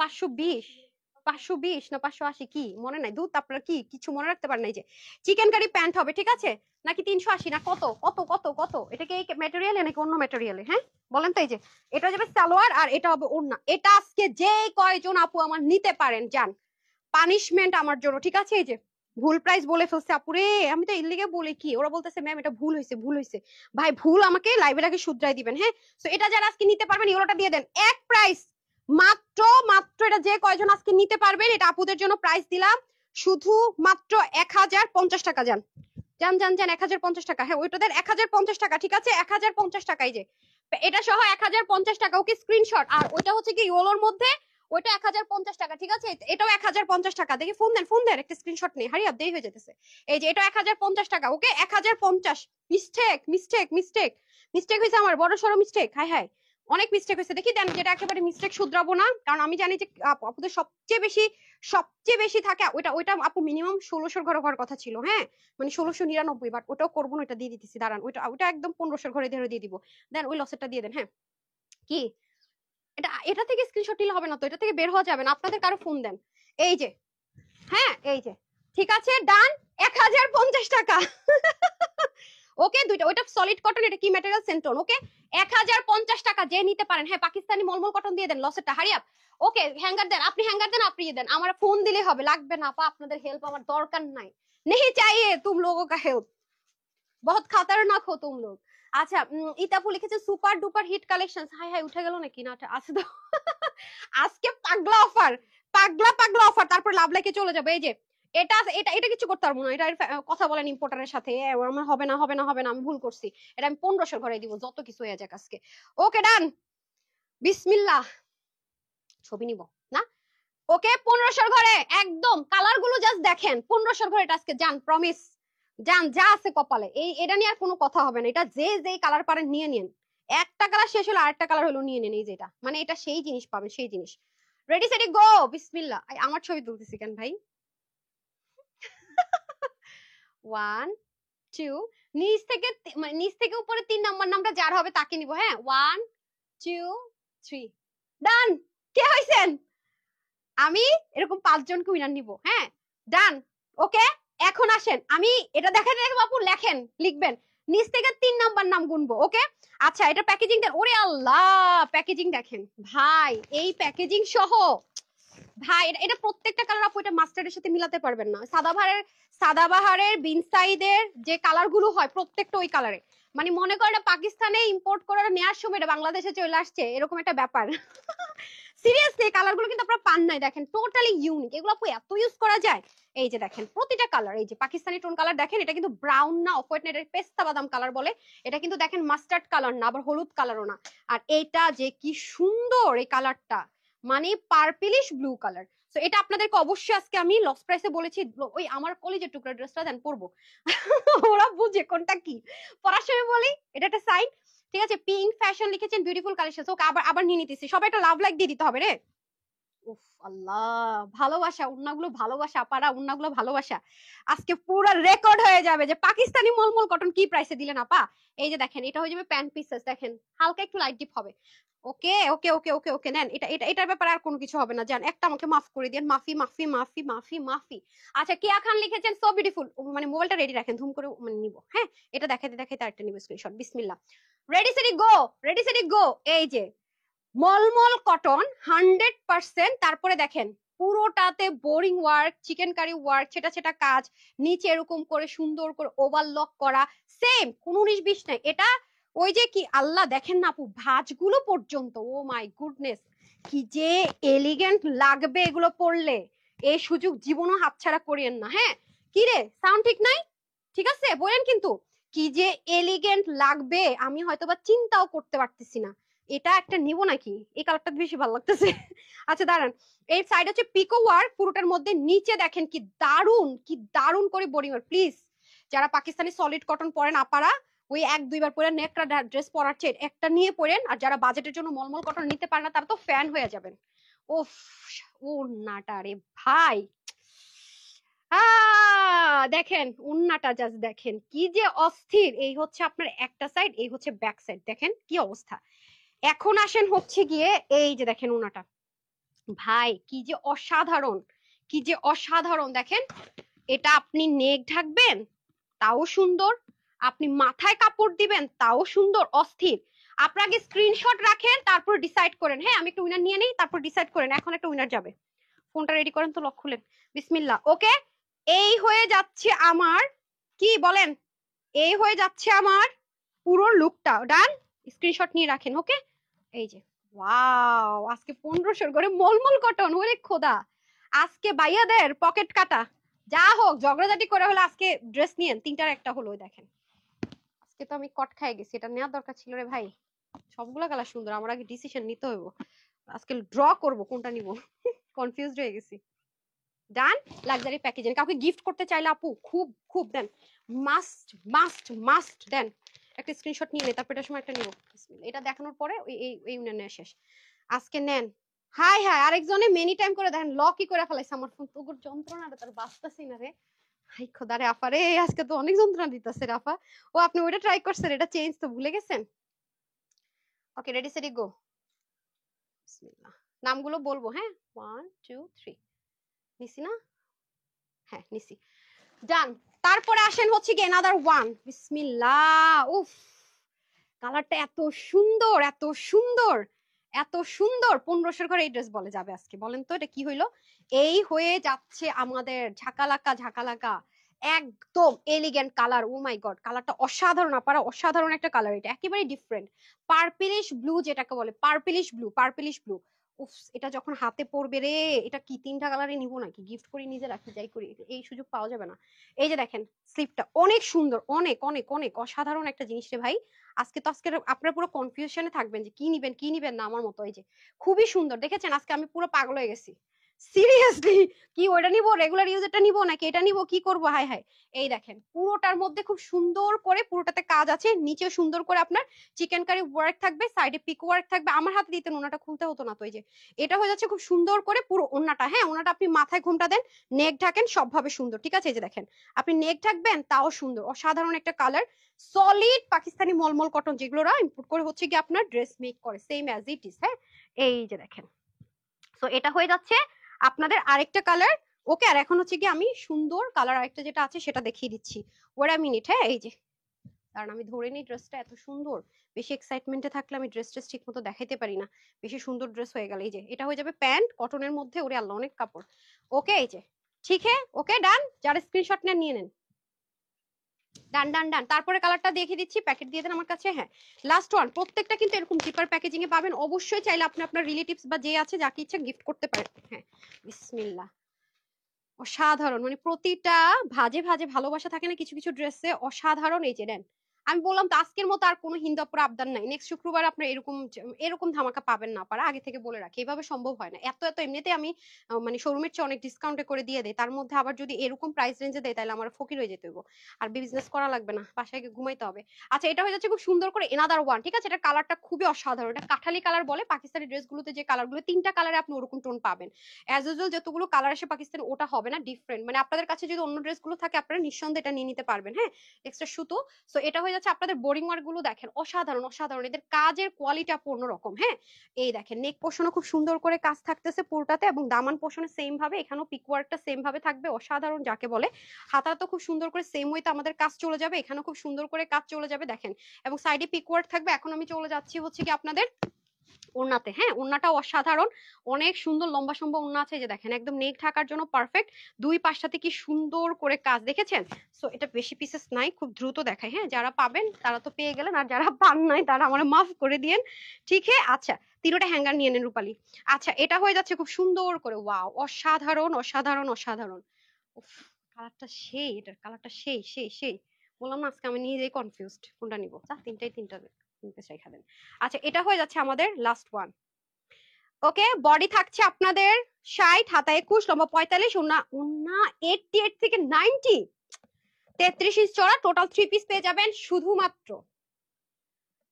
520, 520 না 580 কি মনে নাই, দুধ আপনার কি কিছু মনে রাখতে পারেন নাই। যে চিকেন কারি প্যান্ট হবে, ঠিক আছে, নাকি 380 না কত কত কত কত, এটা কি এই ম্যাটেরিয়ালে নাকি অন্য ম্যাটেরিয়ালে? হ্যাঁ বলেন তো। এই যে এটা যাবে সালোয়ার, আর এটা হবে ওড়না। এটা আজকে যে কয়জন আপু আমার নিতে পারেন যান, পানিশমেন্ট আমার জন্য, ঠিক আছে। এই যে ভুল প্রাইস বলে ফেলছে আপুরে, আমি তো এর লিগে বলে কি, ওরা বলতেছে ম্যাম এটা ভুল হয়েছে ভুল হয়েছে। ভাই ভুল আমাকে লাইভের আগে শুধরাই দিবেন। হ্যাঁ, তো এটা যারা আজকে নিতে পারবেন ইউরোটা দিয়ে দেন, এক প্রাইস মাত্র মাত্র। এটা যে কয়জন আজকে নিতে পারবেন, এটা আপুদের জন্য প্রাইস দিলাম শুধু মাত্র 1050 টাকা। যান যান যান যান, 1050 টাকা। হ্যাঁ ওইটা দেন 1050 টাকা, ঠিক আছে, 1050 টাকা। এই যে এটা সহ 1050 টাকা। ওকে স্ক্রিনশট। আর ওইটা হচ্ছে কি ইয়োলোর মধ্যে, ওইটা 1050 টাকা, ঠিক আছে, এটাও 1050 টাকা। দেখি ফোন দেন একটা স্ক্রিনশট নেই, হারি আপ দেরি হয়ে যেতেছে। এই যে এটা 1050 টাকা। ওকে 1050। মিস্টেক মিস্টেক মিস্টেক মিস্টেক হয়েছে, আমার বড় সড়ো মিস্টেক, হাই হাই অনেক মিস্টেক হয়েছে। দেখি দেন, যেটা একেবারে মিস্টেক শুধরাবো না, কারণ আমি জানি যে আপুদের সবচেয়ে বেশি থাকে ওইটা। ওইটা আপু মিনিমাম 1600 ঘরে হওয়ার কথা ছিল। হ্যাঁ মানে 1699, বাট ওটাও করবো না, ওটা দিয়ে দিতেছি, দাঁড়ান। ওইটা ওইটা একদম 1500 ঘরে ধরে দিয়ে দিব। দেন ওই লসেরটা দিয়ে দেন। হ্যাঁ কি এটা, এটা থেকে স্ক্রিনশট নিলে হবে না তো, এটা থেকে বের হওয়া যাবে না, আপনাদের কারো ফোন দেন। এই যে হ্যাঁ এই যে ঠিক আছে ডান 1050 টাকা ওকে দুইটা ওইটা সলিড কটন এটা কি ম্যাটেরিয়াল সেন্টন ওকে 1050 টাকা যে নিতে পারেন হ্যাঁ পাকিস্তানি মলমল কটন দিয়ে দেন লসেরটা হারি আপ ওকে হ্যাঙ্গার দেন আপনি হ্যাঙ্গার দেন আপনি দেন আমার ফোন দিলে হবে লাগবে না আপা আপনাদের হেল্প আমার দরকার নাই नहीं चाहिए तुम लोगों का हेल्प बहुत खतरनाक हो तुम लोग আচ্ছা ইতাপু লিখেছে সুপার ডুপার হিট কালেকশন হাই হাই উঠে গেল নাকি না আছে তো আজকে পাগলা অফার পাগলা পাগলা অফার তারপর লাভ লাইকে চলে যাবে এই যে এটা এটা এটা কিছু করতে পারবো না এটা কথা বলেন ইম্পোর্টারের সাথে আমার হবে না হবে না হবে না আমি ভুল করছি এটা আমি 1500 ঘরে দিব যত কিছু হয়ে যাক আজকে ওকে ডান বিসমিল্লাহ ছবি নিব না ওকে 1500 ঘরে একদম কালার গুলো জাস্ট দেখেন 1500 ঘরে এটা আজকে জান প্রমিস জান যা আছে কপালে এই এটা নিয়ে আর কোনো কথা হবে না এটা যে যেই কালার পারেন নিয়ে নিন একটা কালার শেষ হলো আরেকটা কালার হলো নিয়ে নেন এই যেটা মানে এটা সেই জিনিস পাবেন সেই জিনিস রেডি সেটি গো বিসমিল্লাহ আমার ছবি তুলতেছি কেন ভাই 1 2 নিচ থেকে উপরে 3 নাম্বার নামটা যার হবে তাকে নিব হ্যাঁ 1 2 3 ডান কে হইছেন আমি এরকম 5 জনকে উইনার নিব হ্যাঁ ডান ওকে এখন আসেন আমি এটা দেখাতে দেখব আপু লেখেন লিখবেন নিচ থেকে 3 নাম্বার নাম গুনবো ওকে আচ্ছা এটা প্যাকেজিং দেন ওরে আল্লাহ প্যাকেজিং দেখেন ভাই এই প্যাকেজিং সহ ভাই এটা প্রত্যেকটা কালার আপু এটা মাস্টার্ডের সাথে মিলাতে পারবেন না সাদাবাহারের বিনসাইডের যে কালার গুলো হয় প্রত্যেকটা ওই কালারে মানে মনে করেন পাকিস্তানে ইম্পোর্ট করে নেওয়ার সময় এটা বাংলাদেশে চলে আসছে এরকম একটা ব্যাপার সিরিয়াসলি কালার গুলো কিন্তু আপনারা পান নাই দেখেন টোটালি ইউনিক এগুলো আপু এত ইউজ করা যায় এই যে দেখেন প্রতিটা কালার এই যে পাকিস্তানি টোন কালার দেখেন এটা কিন্তু ব্রাউন না অফ হোয়াইট না এটা পেস্তা বাদাম কালার বলে এটা কিন্তু দেখেন মাস্টার্ড কালার না আবার হলুদ কালারও না আর এইটা যে কি সুন্দর এই কালারটা মানে পার্পলিশ ব্লু কালার তো এটা আপনাদেরকে অবশ্যই আজকে আমি লস প্রাইসে বলেছি ওই আমার কলেজের টুকরা ড্রেসটা দেন পরবো ওরা বুঝে কোনটা কি পড়ার সময় বলি এটা একটা সাইন ঠিক আছে পিঙ্ক ফ্যাশন লিখেছেন বিউটিফুল কালেকশন ওকে আবার আবার নিয়ে নিতেছি সবাই একটা লাভ লাইক দিয়ে দিতে হবে রে উফ আল্লাহ ভালোবাসা উন্নাগুলো ভালোবাসা পারা উন্নাগুলো ভালোবাসা আজকে পুরো রেকর্ড হয়ে যাবে যে পাকিস্তানি মলমল কটন কি প্রাইসে দিলেন আপা এই যে দেখেন এটা হয়ে যাবে প্যান্ট পিসেস দেখেন হালকা একটু লাইট ডিপ হবে ওকে ওকে ওকে ওকে ওকে নেন এটা এটা এটার ব্যাপারে আর কোনো কিছু হবে না জান একটা আমাকে মাফ করে দেন মাফি মাফি মাফি মাফি মাফি আচ্ছা কিয়া খান লিখেছেন সো বিউটিফুল মানে মোবাইলটা রেডি রাখেন ধুম করে মানে নিব হ্যাঁ এটা দেখাইতে দেখাইতে আরেকটা নিব স্ক্রিনশট বিসমিল্লাহ রেডি সেটি গো এই যে মলমল কটন 100% তারপরে দেখেন পুরোটাতে boring work chikankari work সেটা কাজ নিচে এরকম করে সুন্দর করে ওভারলক করা সেম কোন 19-20 নাই এটা ওই যে কি আল্লাহ দেখেন না আপু ভাঁজগুলো পর্যন্ত ও মাই গুডনেস কি যে এলিগেন্ট লাগবে এগুলো পরলে এই সুযোগ জীবনও হাতছাড়া করিয়েন না হ্যাঁ কি রে সাউন্ড ঠিক নাই ঠিক আছে বলেন কিন্তু কি যে এলিগেন্ট লাগবে আমি হয়তোবা চিন্তাও করতে পারতেছি না এটা একটা নিব নাকি এই কালারটা বেশি ভালো লাগতেছে আচ্ছা দাঁড়ান এই সাইড হচ্ছে পিকো ওয়ার্ক পুরোটার মধ্যে নিচে দেখেন কি দারুন করে বোরিং ওয়ার্ক প্লিজ যারা পাকিস্তানি সলিড কটন পরেন আপারা ওই 1-2 বার পরে নেকটা ড্রেস পরার চেয়ে একটা নিয়ে পরেন আর যারা বাজেটের জন্য মলমল কটন নিতে পারে না তারা তো ফ্যান হয়ে যাবেন ওফ ওন্নাটা রে ভাই দেখেন উন্নাটা জাস্ট দেখেন কি যে অস্থির এই হচ্ছে আপনার একটা সাইড এই হচ্ছে ব্যাক সাইড দেখেন কি অবস্থা এখন আসেন হচ্ছে গিয়ে এই যে দেখেন উনাটা ভাই কি যে অসাধারণ দেখেন এটা আপনি নেক ঢাকবেন তাও সুন্দর আপনি মাথায় কাপড় দিবেন তাও সুন্দর অস্থির আপনার আগে স্ক্রিনশট রাখেন তারপর ডিসাইড করেন হ্যাঁ আমি একটা উইনার নিয়ে নেই তারপর ডিসাইড করেন এখন একটা উইনার যাবে ফোনটা রেডি করেন তো লক খুলেন বিসমিল্লাহ ওকে এই হয়ে যাচ্ছে আমার কি বলেন এই হয়ে যাচ্ছে আমার পুরো লুকটা ডান স্ক্রিনশট নিয়ে রাখেন ওকে এই যে ওয়াও আজকে 1500 করে মলমল কটন ওরে খোদা আজকে ভাইয়াদের পকেট কাটা যা হোক ঝগড়াঝাটি করে হলে আজকে ড্রেস নিয়েন তিনটার একটা হলো দেখেন আজকে তো আমি কট খাই গেছি এটা নেওয়ার দরকার ছিল রে ভাই সবগুলা কালার সুন্দর আমার আগে ডিসিশন নিতে হইব আজকে ড্র করব কোনটা নিব কনফিউজড হয়ে গেছি ডান লাক্সারি প্যাকেজিং কাউকে গিফট করতে চাইলে আপু খুব খুব দেন মাস্ট মাস্ট মাস্ট দেন একটা স্ক্রিনশট নিয়ে নে তারপর এটার সময় একটা নিব এটা দেখানোর পরে এই নেওয়া শেষ আজকে নেন হাই হাই আরেকজনে মেনি টাইম করে দেখেন লকই করে ফেলাইছে আমার ফোন তোর যন্ত্রণাটা তার বাঁচতাছি না রে হাই খোদা রে আফা রে আজকে তো অনেক যন্ত্রণা দিতেছে রে আফা ও আপনি ওইটা ট্রাই করছেন এটা চেঞ্জ তো ভুলে গেছেন ওকে রেডি সেটি গো বিসমিল্লাহ নামগুলো বলবো হ্যাঁ 1 2 3 নিছি না হ্যাঁ নিছি, ডান। তারপরে আসেন হচ্ছে কি another one, বিসমিল্লাহ। উফ, কালারটা এত সুন্দর, এত সুন্দর, এত সুন্দর। 1500 ঘরে এই ড্রেস বলে যাবে আজকে? বলেন তো এটা কি হইলো? এই হয়ে যাচ্ছে আমাদের ঝাঁকালাকা ঝাঁকালাকা একদম এলিগেন্ট কালার। ও মাই গড, কালারটা অসাধারণ আপারা, অসাধারণ একটা কালার। এটা একেবারে ডিফারেন্ট পার্পলিশ ব্লু, যেটাকে বলে পার্পলিশ ব্লু, পার্পলিশ ব্লু। উফ, এটা যখন হাতে পড়বে রে, এটা কি 3টা কালারে নিব নাকি গিফট করি, নিজে রাখি, যাই করি, এই সুযোগ পাওয়া যাবে না। এই যে দেখেন স্লিপটা অনেক সুন্দর, অনেক অনেক অনেক অসাধারণ একটা জিনিস রে ভাই। আজকে তো আজকে আপনারা পুরো কনফিউশনে থাকবেন যে কি নিবেন কি নিবেন না, আমার মতো। এই যে খুবই সুন্দর, দেখেছেন? আজকে আমি পুরো পাগল হয়ে গেছি সিরিয়াসলি। কি ওইটা নিব, রেগুলার ইউজেরটা নিব নাকি এটা নিব, কি করব? High high. এই দেখেন পুরোটার মধ্যে খুব সুন্দর করে, পুরোটাতে কাজ আছে, নিচেও সুন্দর করে আপনার চিকেন কারি ওয়ার্ক থাকবে, সাইডে পিক ওয়ার্ক থাকবে। আমার হাতে দিতেন, ওনাটা খুলতে হতো না তো। এই যে এটা হয়ে যাচ্ছে খুব সুন্দর করে পুরো ওন্নাটা। হ্যাঁ, ওন্নাটা আপনি মাথায় ঘুমটা দেন, নেক ঢাকেন, সবভাবে সুন্দর। ঠিক আছে? এই যে দেখেন আপনি নেক ঢাকবেন, তাও সুন্দর, অসাধারণ একটা colour. Solid Pakistani mulmul cotton, যেগুলোরা ইম্পোর্ট করে হচ্ছে কি আপনার ড্রেস মেক করে, সেম অ্যাজ ইট ইজ। হ্যাঁ, এই যে দেখেন। সো এটা হয়ে যাচ্ছে আপনাদের আরেকটা কালার। ওকে, আর এখন হচ্ছে কি আমি সুন্দর কালার আরেকটা যেটা আছে সেটা দেখিয়ে দিচ্ছি। Wait a minute. হ্যাঁ, এই যে কারণ আমি ধরে নিই ড্রেসটা এত সুন্দর, বেশি এক্সাইটমেন্টে থাকলে আমি ড্রেস ট্রেস ঠিক মতো দেখাইতে পারি না। বেশি সুন্দর ড্রেস হয়ে গেল। এই যে এটা হয়ে যাবে প্যান্ট কটনের মধ্যে, ওরে আল্লাহ অনেক কাপড়। ওকে, এই যে ঠিক হ্যাঁ, ওকে ডান। যারা স্ক্রিনশট নেন নিয়ে নেন, ডান ডান ডান। তারপরে কালারটা দেখিয়ে দিচ্ছি, প্যাকেট দিয়ে দেন আমার কাছে। হ্যাঁ, লাস্ট ওয়ান। প্রত্যেকটা কিন্তু এরকম জিপার প্যাকেজিং এ পাবেন। অবশ্যই চাইলে আপনি আপনার রিলেটিভস বা যে আছে যাকে ইচ্ছা গিফট করতে পারেন। হ্যাঁ, বিসমিল্লাহ, অসাধারণ। মানে প্রতিটা ভাজে ভাজে ভালোবাসা থাকে না কিছু কিছু ড্রেসে, অসাধারণ। এই যে নেন, আমি বললাম তো আজকের মতো আর কোনো হিন্দাপুর আবদার নাই। নেক্সট শুক্রবার আপনার এরকম এরকম ধামাকা পাবেন না, পারা আগে থেকে বলে রাখি, এভাবে সম্ভব হয় না। এত এত এমনিতে আমি মানে শোরুমের চেয়ে অনেক ডিসকাউন্টে করে দিয়ে দেয়, তার মধ্যে আবার যদি এরকম প্রাইস রেঞ্জে দেয় তাহলে আমার ফকির হয়ে যেতে হইব। আর বিজনেস করা লাগবে না, বাসায় গিয়ে ঘুমাইতে হবে। আচ্ছা, এটা হয়ে যাচ্ছে খুব সুন্দর করে এনাদার ওয়ান। ঠিক আছে? এটা কালারটা খুবই অসাধারণ, এটা কাঠালি কালার বলে পাকিস্তানি ড্রেসগুলোতে যে কালারগুলো, 3টা কালারে আপনি ওরকম টোন পাবেন। অ্যাজ ইউজুয়াল যতগুলো কালার আসে পাকিস্তান, ওটা হবে না, ডিফারেন্ট। মানে আপনাদের কাছে যদি অন্য ড্রেসগুলো থাকে আপনারা নিঃসন্দেহে এটা নিয়ে নিতে পারবেন। হ্যাঁ, এক্সট্রা সুতো। সো এটা হয়ে যাচ্ছে আপনাদের বোরিং ওয়ার্ক গুলো দেখেন, অসাধারণ অসাধারণ, এদের কাজের কোয়ালিটি অন্যরকম। হ্যাঁ, এই দেখেন নেক পোর্শনও খুব সুন্দর করে কাজ থাকতেছে পুরোটাতে, এবং দামান পোর্শনে সেম ভাবে, এখানেও পিক ওয়ার্কটা সেম ভাবে থাকবে, অসাধারণ যাকে বলে। হাতা তো খুব সুন্দর করে সেম ওয়েতে আমাদের কাজ চলে যাবে, এখানেও খুব সুন্দর করে কাজ চলে যাবে দেখেন, এবং সাইডে পিক ওয়ার্ক থাকবে। এখন আমি চলে যাচ্ছি হচ্ছে কি আপনাদের ওড়নাতে। হ্যাঁ, ওড়নাটাও অসাধারণ, অনেক সুন্দর লম্বা সম্বা ওড়না আছে। যে দেখেন একদম নেক ঢাকার জন্য পারফেক্ট, দুই পাশটাতে কি সুন্দর করে কাজ, দেখেছেন? সো এটা বেশি পিসেস নাই, খুব দ্রুত দেখায়। হ্যাঁ, যারা পাবেন তারা তো পেয়ে গেলেন, আর যারা পান নাই তারা আমার মাফ করে দিয়েন। ঠিক হ্যাঁ, আচ্ছা, 3টা হ্যাঙ্গার নিয়ে নেন রূপালী। আচ্ছা, এটা হয়ে যাচ্ছে খুব সুন্দর করে, ওয়াও, অসাধারণ অসাধারণ অসাধারণ। উফ, কালারটা সেই, এটার কালারটা সেই সেই সেই। বললাম না আজকে আমি নিজেই কনফিউজড কোনটা নিব। 3টা নিতে চাই খাবেন। আচ্ছা, এটা হয়ে যাচ্ছে আমাদের লাস্ট ওয়ান। ওকে, বডি থাকছে আপনাদের 60, হাতা 21, লম্বা 45, ওন্না ওন্না 88 থেকে 90, 33 ইঞ্চ চড়া। টোটাল 3 পিস পেয়ে যাবেন শুধুমাত্র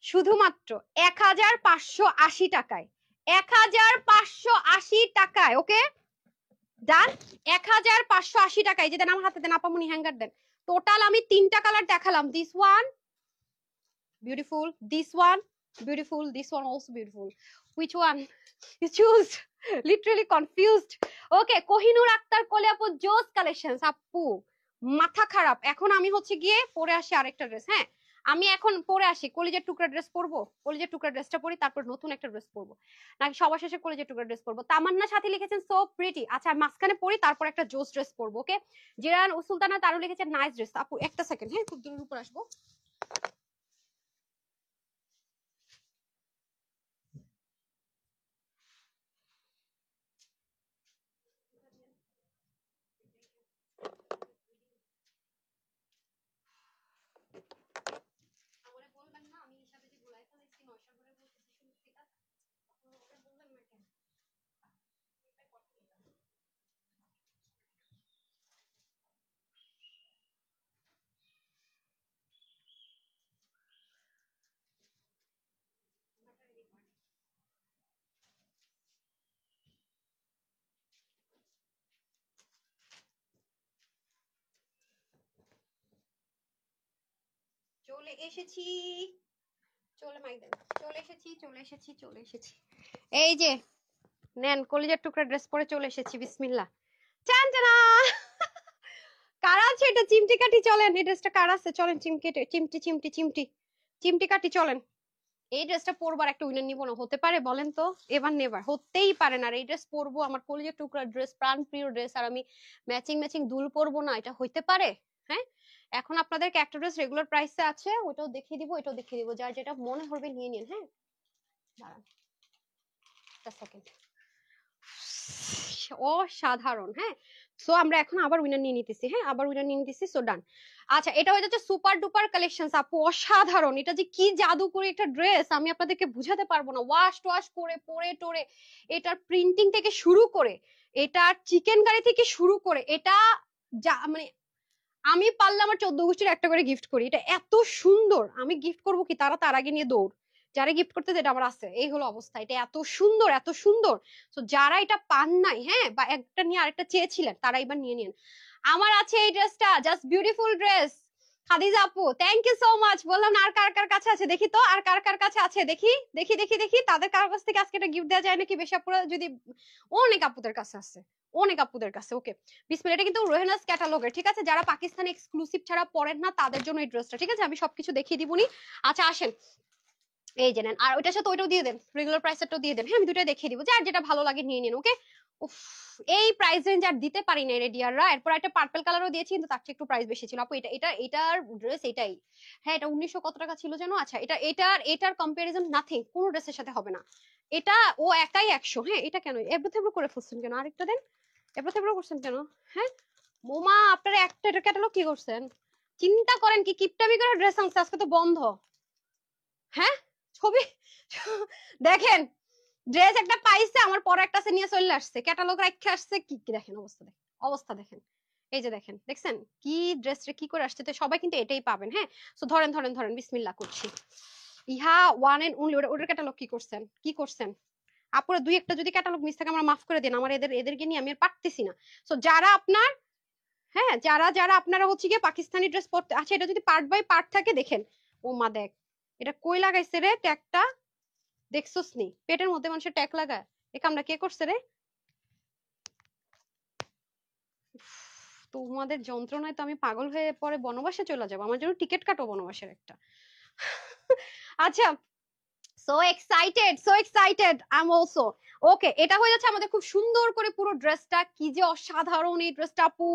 শুধুমাত্র 1580 টাকায়। 1580 টাকায়। ওকে ডান, 1580 টাকায়। যে দেন আমার হাতে দেন, আপামনি হ্যাঙ্গার দেন। টোটাল আমি 3টা কালার দেখালাম, this one beautiful, this one beautiful, this one also beautiful. Which one you choose? Literally confused. Okay, Kohinoor Akhtar কোলে আপু, জোস কালেকশনস। আপু মাথা খারাপ, এখন আমি হচ্ছে গিয়ে পরে আসি আরেকটা ড্রেস। হ্যাঁ, আমি এখন পরে আসি, কলিজের টুকরা ড্রেস পরবো, কলিজের টুকরা ড্রেসটা পরি, তারপর নতুন একটা ড্রেস পরবো, নাকি সবার শেষে কলিজের টুকরা ড্রেস পরবো? তামান্না সাথে লিখেছেন সো প্রিটি। আচ্ছা, মাঝখানে পরি, তারপর একটা জোস ড্রেস পরবো। ওকে, জিরান ও সুলতানা তারও লিখেছেন নাইস ড্রেস। আপু একটা সেকেন্ড, হ্যাঁ, খুব দূরের উপর আসবো। চলে এসেছি, চলে মাই দেন, চলে এসেছি চলে এসেছি চলে এসেছি। এই যে নেন, কলিজার টুকরা ড্রেস পরে চলে এসেছি, বিসমিল্লাহ। চান চানা কার আছে এটা? চিমটি কাটি চলেন, এই ড্রেসটা কার আছে? চলেন চিমটি চিমটি চিমটি চিমটি চিমটি কাটি চলেন। এই ড্রেসটা পরবার একটা উইনার নিব না, হতে পারে বলেন তো? এবার নেবার হতেই পারে না। এই ড্রেস পরবো, আমার কলিজার টুকরা ড্রেস, প্রাণ প্রিয় ড্রেস, আর আমি ম্যাচিং ম্যাচিং দুল পরবো না, এটা হইতে পারে? হ্যাঁ, এখন আপনাদেরকে একটা ড্রেস রেগুলার প্রাইসে আছে, ওটাও দেখিয়ে দিব, এটাও দেখিয়ে দিব, যার যেটা মনে হবে নিয়ে নিন। হ্যাঁ, দাঁড়ান একটা সেকেন্ড। অসাধারণ। হ্যাঁ, সো আমরা এখন আবার উইনার নিয়ে নিতেছি। হ্যাঁ, আবার উইনার নিয়ে নিতেছি। সো ডান। আচ্ছা, এটা হয়ে যাচ্ছে সুপার ডুপার কালেকশনস আপু, অসাধারণ। এটা যে কি জাদু করে একটা ড্রেস আমি আপনাদেরকে বুঝাতে পারবো না। ওয়াশ টোয়াশ করে পরে টোরে, এটার প্রিন্টিং থেকে শুরু করে, এটার চিকেন কারি থেকে শুরু করে, এটা যা মানে আমি পারলে আমার 14 গোষ্ঠীর একটা করে গিফট করি। এটা এত সুন্দর, আমি গিফট করবো কি, তারা তার আগে নিয়ে দৌড়। যারা গিফট করতে যেটা আমার আছে, এই হলো অবস্থা। এটা এত সুন্দর, এত সুন্দর। তো যারা এটা পান নাই, হ্যাঁ, বা একটা নিয়ে আরেকটা চেয়েছিলেন, তারা এবার নিয়ে নিন। আমার আছে এই ড্রেসটা, জাস্ট বিউটিফুল ড্রেস। খাদিজা আপু থ্যাংক ইউ সো মাচ। বললাম না, আর কার কার কাছে আছে দেখি তো, আর কার কার কাছে আছে দেখি দেখি দেখি দেখি, তাদের কার কাছ থেকে আজকে একটা গিফট দেওয়া যায় নাকি? বেশি আপুরা যদি, অনেক আপুদের কাছে আছে, অনেক আপুদের কাছে। ওকে, বিসমিল্লাহ। এটা কিন্তু রোহেনাস ক্যাটালগের, ঠিক আছে? যারা পাকিস্তানি এক্সক্লুসিভ ছাড়া পরেন না, তাদের জন্য এই ড্রেসটা, ঠিক আছে? আমি সবকিছু দেখিয়ে দিবনি। আচ্ছা আসেন, এই যে নেন, আর ওইটার সাথে ওইটাও দিয়ে দেন, রেগুলার প্রাইসেরটাও দিয়ে দেন। হ্যাঁ, আমি দুটোই দেখিয়ে দিব, যার যেটা ভালো লাগে নিয়ে নিন। ওকে, উফ, এই প্রাইস রেঞ্জ আর দিতে পারি না রে ডিয়াররা। এরপর একটা পার্পল কালারও দিয়েছি, কিন্তু তার চেয়ে একটু প্রাইস বেশি ছিল আপু। এটার ড্রেস এটাই। হ্যাঁ, এটা 1900 কত টাকা ছিল যেন। আচ্ছা, এটার কম্পারিজন নাথিং, কোন ড্রেসের সাথে হবে না। এটা ও একাই 100। হ্যাঁ, এটা কেন এবড়ো থেবড়ো করে ফেলছেন কেন? আরেকটা দেন। এবড়ো থেবড়ো করছেন কেন? হ্যাঁ, মোমা আপনারা একটা ক্যাটালগ কি করছেন? চিন্তা করেন কি কিপটামি করে ড্রেস আনছে, আজকে তো বন্ধ। হ্যাঁ, ছবি দেখেন, ড্রেস একটা পাইছে, আমার পরে একটা সে নিয়ে চলে আসছে, ক্যাটালগ রাখতে আসছে। কি কি দেখেন অবস্থা, দেখেন অবস্থা দেখেন। এই যে দেখেন, দেখছেন কি ড্রেস রে কি করে আসছে? তো সবাই কিন্তু এটাই পাবেন। হ্যাঁ, সো ধরেন ধরেন ধরেন, বিসমিল্লাহ করছি। ইহা ওয়ান এন্ড অনলি। ওটার ক্যাটালগ কি করছেন, কি করছেন? আপুরা দুই একটা যদি ক্যাটালগ মিস থাকে আমার মাফ করে দিন, আমার এদেরকে নিয়ে আমি আর পারতেছি না। সো যারা আপনার, হ্যাঁ, যারা যারা আপনারা হচ্ছে গিয়ে পাকিস্তানি ড্রেস পরতে, আচ্ছা এটা যদি পার্ট বাই পার্ট থাকে দেখেন। ও মা দেখ, এটা কই লাগাইছে রে ট্যাগটা? দেখছস নি পেটের মধ্যে মানুষের ট্যাগ লাগায়? এ কামটা কে করছে রে? তোমাদের যন্ত্রণায় তো আমি পাগল হয়ে পরে বনবাসে চলে যাবো। আমার জন্য টিকিট কাটো বনবাসের একটা। আচ্ছা, so excited, so excited I am also. Okay, এটা হয়ে যাচ্ছে আমাদের খুব সুন্দর করে পুরো ড্রেসটা। কি যে অসাধারণ এই ড্রেসটা আপু,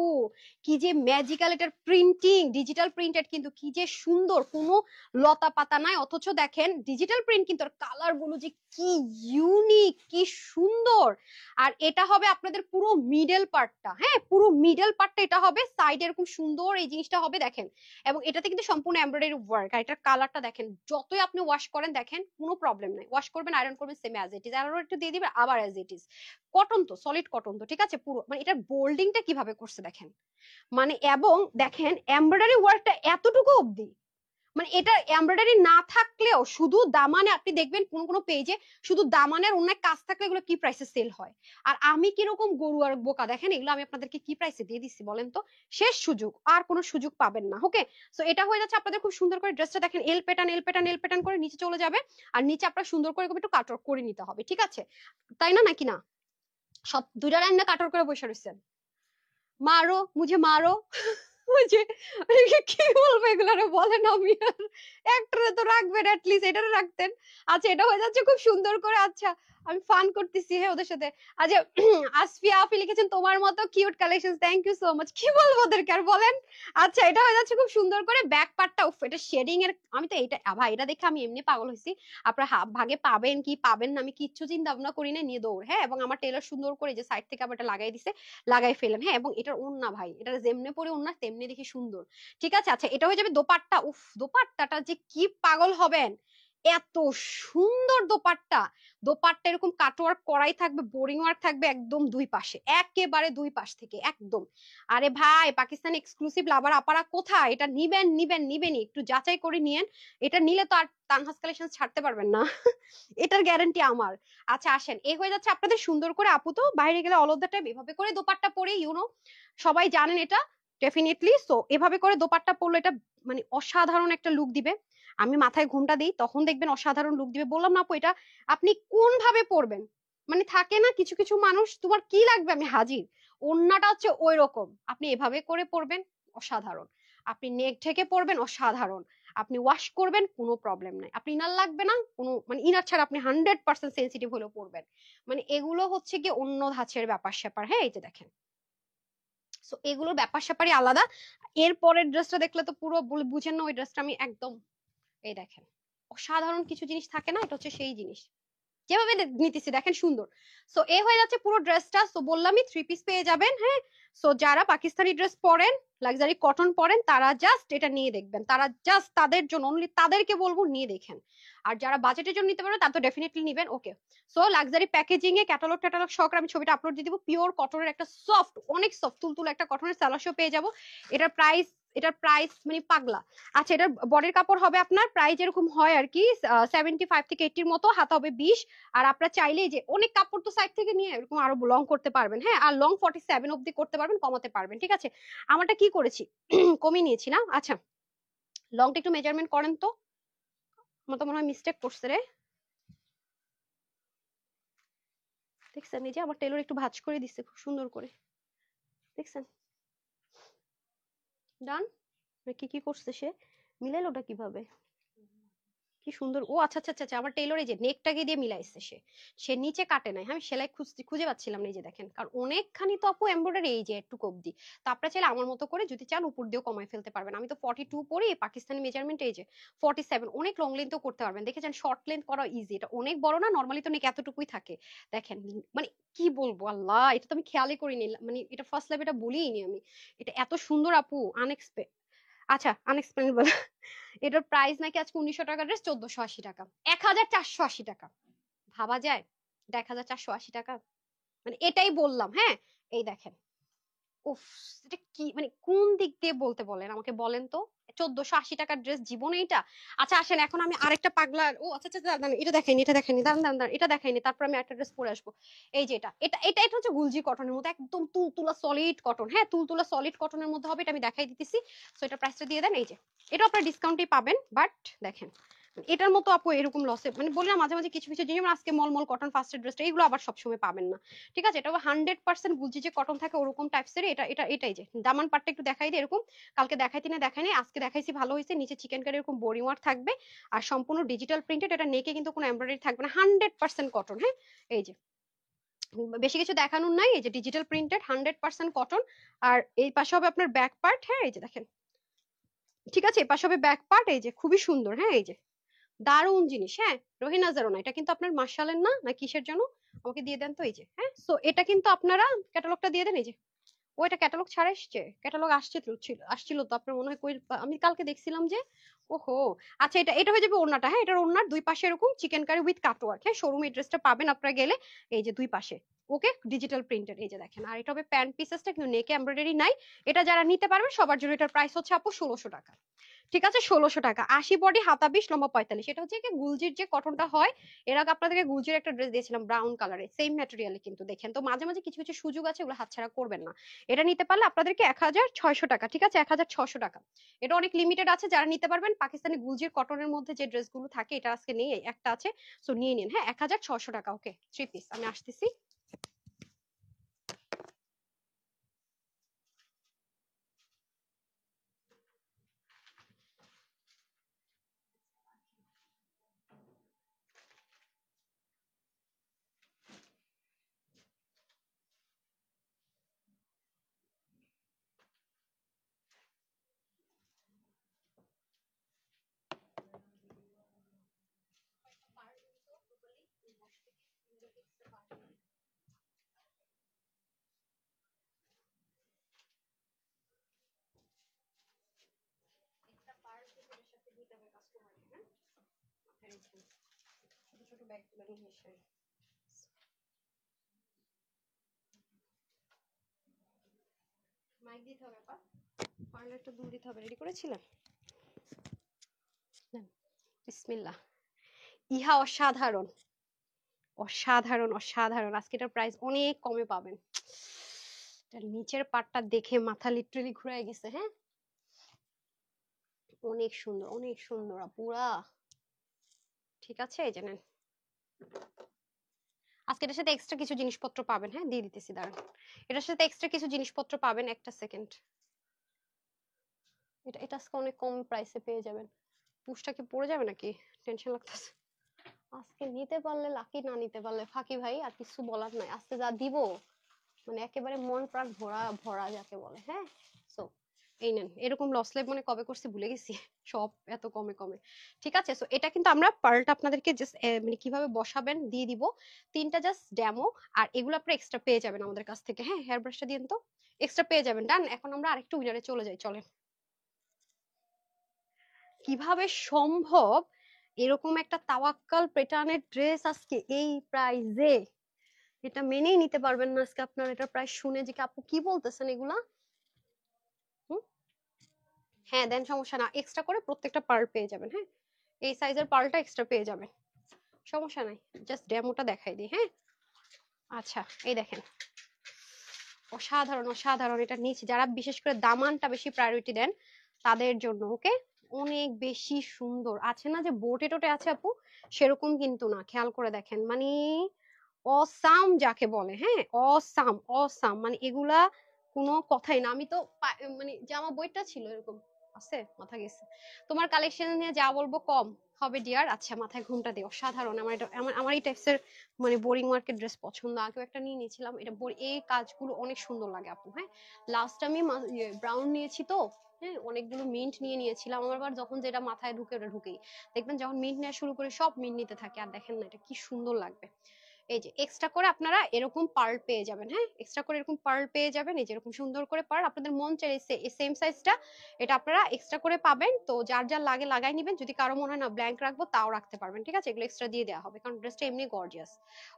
কি যে ম্যাজিক্যাল এটার প্রিন্টিং, ডিজিটাল প্রিন্টেড, কিন্তু কি যে সুন্দর, কোনো লতা পাতা নাই। অথচ দেখেন ডিজিটাল প্রিন্ট, কিন্তু কালার গুলো যে কি ইউনিক, কি সুন্দর। আর এটা হবে আপনাদের পুরো মিডল পার্টটা। হ্যাঁ, পুরো মিডল পার্টটা এটা হবে, সাইডে এরকম সুন্দর এই জিনিসটা হবে দেখেন। এবং এটাতে কিন্তু সম্পূর্ণ এমব্রয়ডারি ওয়ার্ক। আর এটার কালারটা দেখেন, যতই আপনি ওয়াশ করেন দেখেন কোনো প্রবলেম নাই। ওয়াশ করবেন, আয়রন করবেন, সেম অ্যাজ ইট ইজ, আরো একটু দিয়ে দিবেন আবার অ্যাজ ইট ইজ। কটন তো, সলিড কটন তো, ঠিক আছে? পুরো মানে এটার বোল্ডিংটা কিভাবে করছে দেখেন, মানে এবং দেখেন এমব্রয়ডারি ওয়ার্কটা এতটুকু অবধি। মানে এটা এমব্রয়ডারি না থাকলেও শুধু দামানে আপনি দেখবেন কোন কোন পেজে শুধু দামানের অনেক কাজ থাকলে এগুলো কি প্রাইসে সেল হয়। আর আমি কিরকম গরু আর বোকা দেখেন, এগুলো আমি আপনাদেরকে কি প্রাইসে দিয়ে দিচ্ছি বলেন তো? শেষ সুযোগ, আর কোনো সুযোগ পাবেন না। ওকে, সো এটা হয়ে যাচ্ছে আপনাদের খুব সুন্দর করে ড্রেসটা দেখেন, এল প্যাটার্ন এল প্যাটার্ন এল প্যাটার্ন করে নিচে চলে যাবে। আর নিচে আপনার সুন্দর করে একটু কাটর করে নিতে হবে, ঠিক আছে? তাই না, নাকি না? সব দুইটা লাইন না কাটর করে বসে রয়েছেন। মারো মুঝে মারো মুঝে, কি বলবো এগুলো বলেন। আমি আর একটারে তো রাখবেন, অ্যাটলিস্ট এটারে রাখতেন। আচ্ছা, এটা হয়ে যাচ্ছে খুব সুন্দর করে। আচ্ছা, আমি ফান করতেছি হ্যাঁ ওদের সাথে। আচ্ছা, আসফিয়া আপনি লিখেছেন তোমার মতো cute collection, thank you so much. কি বলবো ওদেরকে আর বলেন। আচ্ছা, এটা হয়ে যাচ্ছে খুব সুন্দর করে ব্যাক পার্টটা। উফ, এটা শেডিং এর, আমি তো এটা ভাই এটা দেখে আমি এমনি পাগল হয়েছি। আপনার ভাগে পাবেন কি পাবেন না আমি কিচ্ছু চিন্তা ভাবনা করি না, নিয়ে দৌড়। হ্যাঁ, এবং আমার টেলার সুন্দর করে যে সাইড থেকে আবার এটা লাগাই দিছে, লাগাই ফেলেন। হ্যাঁ, এবং এটার ওন্না ভাই, এটা যেমনে পরে ওন্না তেমনি দেখি সুন্দর, ঠিক আছে? আচ্ছা, এটা হয়ে যাবে দোপাট্টা। উফ, দোপাট্টাটা যে কি পাগল হবেন, এত সুন্দর দোপাট্টা। দোপাট্টা এরকম কাটওয়ার্ক করাই থাকবে, বোরিং ওয়ার্ক থাকবে একদম দুই পাশে, একেবারে দুই পাশ থেকে একদম। আরে ভাই, পাকিস্তান এক্সক্লুসিভ লাভার আপারা কোথায়? এটা নিবেন নিবেন নিবেনই, একটু যাচাই করে নিয়েন। এটা নিলে তো আর তানহাস কালেকশন ছাড়তে পারবেন না। এটার গ্যারান্টি আমার। আচ্ছা আসেন, এই হয়ে যাচ্ছে আপনাদের সুন্দর করে। আপু তো বাইরে গেলে অল অফ দ্য টাইম এভাবে করে দোপাট্টা পরে, সবাই জানেন এটা ডেফিনেটলি। সো এভাবে করে দোপাট্টা পরলে এটা মানে অসাধারণ একটা লুক দিবে। আমি মাথায় ঘুমটা দিই, তখন দেখবেন অসাধারণ লুক দিবে। বললাম না আপু, এটা আপনি কোন ভাবে পরবেন, মানে থাকে না কিছু কিছু মানুষ, তোমার কি লাগবে আমি হাজির, ওন্নাটা হচ্ছে ওই রকম, আপনি এভাবে করে পরবেন, অসাধারণ। আপনি নেক ঢেকে পরবেন, অসাধারণ। আপনি ওয়াশ করবেন, কোনো প্রবলেম নাই। আপনি ইনার লাগবে না, কোনো মানে ইনার ছাড়া আপনি 100% সেন্সিটিভ হলেও পরবেন। মানে এগুলো হচ্ছে কি অন্য ধাঁচের ব্যাপার স্যাপার। হ্যাঁ, এই যে দেখেন, সো এগুলোর ব্যাপার স্যাপারই আলাদা। এর পরের ড্রেসটা দেখলে তো পুরো বুঝেন না ওই ড্রেসটা আমি একদম, এই দেখেন অসাধারণ কিছু জিনিস থাকে না, এটা হচ্ছে সেই জিনিস যেভাবে নিতেছি দেখেন সুন্দর। সো এ হয়ে যাচ্ছে পুরো ড্রেসটা। সো বললামই 3 পিস পেয়ে যাবেন। হ্যাঁ, সো যারা পাকিস্তানি ড্রেস পরেন, লাক্সারি কটন পরেন, তারা জাস্ট এটা নিয়ে দেখবেন, তারা জাস্ট তাদের জন্য অনলি তাদেরকে বলবো নিয়ে দেখেন। আর যারা বাজেটের জন্য নিতে পারবেন তারা তো ডেফিনেটলি নিবেন। ওকে, সো লাক্সারি প্যাকেজিং এ ক্যাটালগ ট্যাটালগ সহকারে আমি ছবিটা আপলোড দিয়ে দিব। পিওর কটনের একটা সফট, অনেক সফট তুলতুলে একটা কটনের সালোয়ার পেয়ে যাবো। এটার প্রাইস মানে পাগলা। আচ্ছা, এটার বডির কাপড় হবে আপনার প্রায় যেরকম হয় আর কি 75 থেকে 80 মতো, হাতা হবে 20। আর আপনারা চাইলেই যে অনেক কাপড় তো সাইড থেকে নিয়ে এরকম আরো লং করতে পারবেন। হ্যাঁ, আর লং 47 অব্দি করতে পারবেন, কমাতে পারবেন। ঠিক আছে, আমারটা কি করেছি কমিয়ে নিয়েছি না। আচ্ছা, লংটা একটু মেজারমেন্ট করেন তো, আমার তো মনে হয় মিস্টেক করছে রে। দেখছেন, এই যে আমার টেলর একটু ভাঁজ করে দিচ্ছে খুব সুন্দর করে, দেখছেন? ডান। কি কি করছে সে, মিলাইলো ওটা কিভাবে, কি সুন্দর। ও আচ্ছা আচ্ছা আচ্ছা, আমার টেইলর এই যে নেকটাকে দিয়ে মিলাইছে, সে নিচে কাটে নাই। আমি সেলাই খুঁজে পাচ্ছিলাম না, এই যে দেখেন, কারণ অনেকখানি তো আপু এমব্রয়ডারি এই যে একটু অব্দি। তো আপনারা চাইলে আমার মতো করে যদি চান উপর দিয়েও কমাই ফেলতে পারবেন। আমি তো 42 পরি, পাকিস্তানি মেজারমেন্ট এই যে 47, অনেক লং লেন্থও করতে পারবেন। দেখেছেন শর্ট লেন্থ করা ইজি, এটা অনেক বড় না, নরমালি তো নেক এতটুকুই থাকে। দেখেন মানে কি বলবো, আল্লাহ এটা তো আমি খেয়ালই করিনি, মানে এটা ফার্স্ট লাইভ এটা বলিনি আমি। এটা এত সুন্দর আপু, আনএক্সপেক্টেড। আচ্ছা, আনএক্সপ্লেনেবল। এটার প্রাইস নাকি আজকে 1900 টাকা ড্রেস 1480 টাকা, 1480 টাকা। ভাবা যায়, এটা 1480 টাকা, মানে এটাই বললাম। হ্যাঁ, এই দেখেন, উফ, এটা কি মানে কোন দিক দিয়ে বলতে বলেন আমাকে, বলেন তো। 1480 টাকার ড্রেস জীবনে এটা। আচ্ছা আসেন, এখন আমি আরেকটা পাগলা, ও আচ্ছা আচ্ছা দাঁড়ান, এটা দেখাইনি, এটা দেখাইনি, দাঁড়ান দাঁড়ান দাঁড়ান, এটা দেখাইনি, তারপর আমি একটা ড্রেস পরে আসবো। এই যে এটা এটা এটা এটা হচ্ছে গুলজি কটনের মধ্যে, একদম তুলতুলা সলিড কটন। হ্যাঁ, তুলতুলা সলিড কটনের মধ্যে হবে, এটা আমি দেখাই দিতেছি। সো এটা প্রাইসটা দিয়ে দেন। এই যে এটা আপনার ডিসকাউন্টই পাবেন, বাট দেখেন এটার মতো আপু এরকম লসে, মানে বললাম মাঝে মাঝে কিছু কিছু জিনিস, যেমন আজকে মলমল কটন ফার্স্টের ড্রেসটা, এগুলো আবার সবসময় পাবেন না। ঠিক আছে, এটা 100% গুলজি যে কটন থাকে ওরকম টাইপসের। এটাই যে দামান পাটটা একটু দেখাই দিই এরকম, কালকে দেখাইতে না দেখাই নাই, আজকে দেখাইছি ভালো হয়েছে। নিচে চিকেন কারি এরকম বোরিং ওয়ার্ক থাকবে, আর সম্পূর্ণ ডিজিটাল প্রিন্টেড। এটা নেকে কিন্তু কোনো এমব্রয়ডারি থাকবে না, 100% কটন। হ্যাঁ, এই যে বেশি কিছু দেখানোর নাই, এই যে ডিজিটাল প্রিন্টেড 100% কটন। আর এই পাশে হবে আপনার ব্যাক পার্ট। হ্যাঁ, এই যে দেখেন, ঠিক আছে, এই পাশে হবে ব্যাক পার্ট, এই যে খুবই সুন্দর। হ্যাঁ, এই যে দারুণ জিনিস। হ্যাঁ, রহিনা জারো না, এটা কিন্তু আপনার মার্শালের না না কিসের জন্য, আমাকে দিয়ে দেন তো। এই যে হ্যাঁ, সো এটা কিন্তু আপনারা ক্যাটালগটা দিয়ে দেন। এই যে ওইটা ক্যাটালগ ছাড়া এসছে, ক্যাটালগ আসছিল তো আপনার মনে হয় কই, আমি কালকে দেখছিলাম যে। ওহো, আচ্ছা, এটা এটা হয়ে যাবে ওড়নাটা। হ্যাঁ, এটার ওড়নার দুই পাশে এরকম চিকেন কারি উইথ কাটওয়ার্ক। হ্যাঁ, শোরুমে ড্রেসটা পাবেন আপনারা গেলে, এই যে দুই পাশে ওকে ডিজিটাল প্রিন্টেড। এই যে দেখেন, আর এটা হবে প্যান্ট পিসেসটা, কিন্তু নেকে এমব্রয়ডারি নাই। এটা যারা নিতে পারবে সবার জন্য এটার প্রাইস হচ্ছে আপু 1600 টাকা। ঠিক আছে, 1600 টাকা। 80 বডি, হাতা 20, লম্বা 45। এটা হচ্ছে কি গুলজির যে কটনটা হয়, এর আগে আপনাদেরকে গুলজির একটা ড্রেস দিয়েছিলাম ব্রাউন কালারে, সেম ম্যাটেরিয়ালে কিন্তু। দেখেন তো মাঝে মাঝে কিছু কিছু সুযোগ আছে, ওগুলো হাতছাড়া করবেন না। এটা নিতে পারলে আপনাদেরকে 1600 টাকা। ঠিক আছে, 1600 টাকা। এটা অনেক লিমিটেড আছে, যারা নিতে পারবেন পাকিস্তানি গুলজির কটনের মধ্যে যে ড্রেসগুলো থাকে, এটা আজকে নেই, একটা আছে। সো নিয়ে নিন। হ্যাঁ, 1600 টাকা। ওকে, 3 পিস আমি আসতেছি। ছোট ছোট ব্যাগগুলো নিয়ে এসে মাইক দিতে হবে, পার্লারটা দূর দিতে হবে। রেডি করেছিলেন? বিসমিল্লাহ। ইহা অসাধারণ, অসাধারণ, অসাধারণ। আজকে এটার প্রাইস অনেক কমে পাবেন। এটার নিচের পাটটা দেখে মাথা লিটারালি ঘুরে গেছে। হ্যাঁ, অনেক সুন্দর, অনেক সুন্দর পুরা। ঠিক আছে, এই জানেন আজকে এটার সাথে এক্সট্রা কিছু জিনিসপত্র পাবেন। হ্যাঁ, দিয়ে দিতেছি, দাঁড়ান। এটার সাথে এক্সট্রা কিছু জিনিসপত্র পাবেন, একটা সেকেন্ড। এটা এটা আজকে অনেক কম প্রাইসে পেয়ে যাবেন। পুষটা কি পড়ে যাবে নাকি? টেনশন লাগতেছে। আজকে নিতে পারলে লাকি, না নিতে পারলে ফাঁকি ভাই, আর কিছু বলার নাই। আজকে যা দিব মানে একেবারে মন প্রাণ ভরা ভরা যাকে বলে। হ্যাঁ, সো এই নেন। এরকম লস লাইভ মানে কবে করছি ভুলে গেছি, সব এত কমে কমে। ঠিক আছে, সো এটা কিন্তু আমরা পার্লটা আপনাদেরকে জাস্ট মানে কিভাবে বসাবেন দিয়ে দিব, তিনটা জাস্ট ডেমো। আর এগুলো আপনারা এক্সট্রা পেয়ে যাবেন আমাদের কাছ থেকে। হ্যাঁ, হেয়ার ব্রাশটা দিন তো, এক্সট্রা পেয়ে যাবেন। ডান, এখন আমরা আরেকটু উইনারে চলে যাই, চলেন। কিভাবে সম্ভব এরকম একটা তাওয়াক্কাল প্যাটার্নের ড্রেস আজকে এই প্রাইজে? এটা মেনেই নিতে পারবেন না আজকে আপনার এটা প্রাইস শুনে, যে আপু কি বলতেছেন এগুলা। হুম, হ্যাঁ দেন, সমস্যা না, এক্সট্রা করে প্রত্যেকটা পার্ল পেয়ে যাবেন। হ্যাঁ, এই সাইজের পার্লটা এক্সট্রা পেয়ে যাবেন, সমস্যা নাই। জাস্ট ডেমোটা দেখাই দিই। হ্যাঁ, আচ্ছা এই দেখেন, অসাধারণ অসাধারণ। এটা নিচে যারা বিশেষ করে দামানটা বেশি প্রায়োরিটি দেন তাদের জন্য। ওকে, অনেক বেশি সুন্দর। আছে না যে বোটে টোটে আছে আপু, সেরকম কিন্তু না, খেয়াল করে দেখেন, মানে অসাম যাকে বলে। হ্যাঁ, অসাম অসাম, মানে এগুলা কোনো কথাই না। আমি তো মানে জামা বইটা ছিল এরকম আছে, মাথা গেছে। তোমার কালেকশন নিয়ে যা বলবো কম হবে ডিয়ার। আচ্ছা, মাথায় ঘুমটা দিও, অসাধারণ। আমার এটা আমার এই টাইপসের মানে বোরিং মার্কেট ড্রেস পছন্দ। আগেও একটা নিয়ে নিয়েছিলাম, এটা এই কাজগুলো অনেক সুন্দর লাগে আপু। হ্যাঁ, লাস্ট আমি ব্রাউন নিয়েছি তো, হ্যাঁ অনেকগুলো মিন্ট নিয়ে নিয়েছিলাম। আমার আবার যখন যেটা মাথায় ঢুকে ওটা ঢুকেই, দেখবেন যখন মিন্ট নেওয়া শুরু করে সব মিন্ট নিতে থাকে। আর দেখেন না এটা কি সুন্দর লাগবে। এই যে এক্সট্রা করে আপনারা এরকম পার্ল পেয়ে যাবেন। হ্যাঁ, এক্সট্রা করে এরকম পার্ল পেয়ে যাবেন। এই যে এরকম সুন্দর করে পার্ল, আপনাদের মন চাইলে সেম সাইজটা এটা আপনারা এক্সট্রা করে পাবেন। তো যার যার লাগে লাগাই নেবেন। যদি কারো মনে হয় না ব্ল্যাঙ্ক রাখবো তাও রাখতে পারবেন। ঠিক আছে, এগুলো এক্সট্রা দিয়ে দেওয়া হবে, কারণ ড্রেসটা এমনি গর্জিয়াস।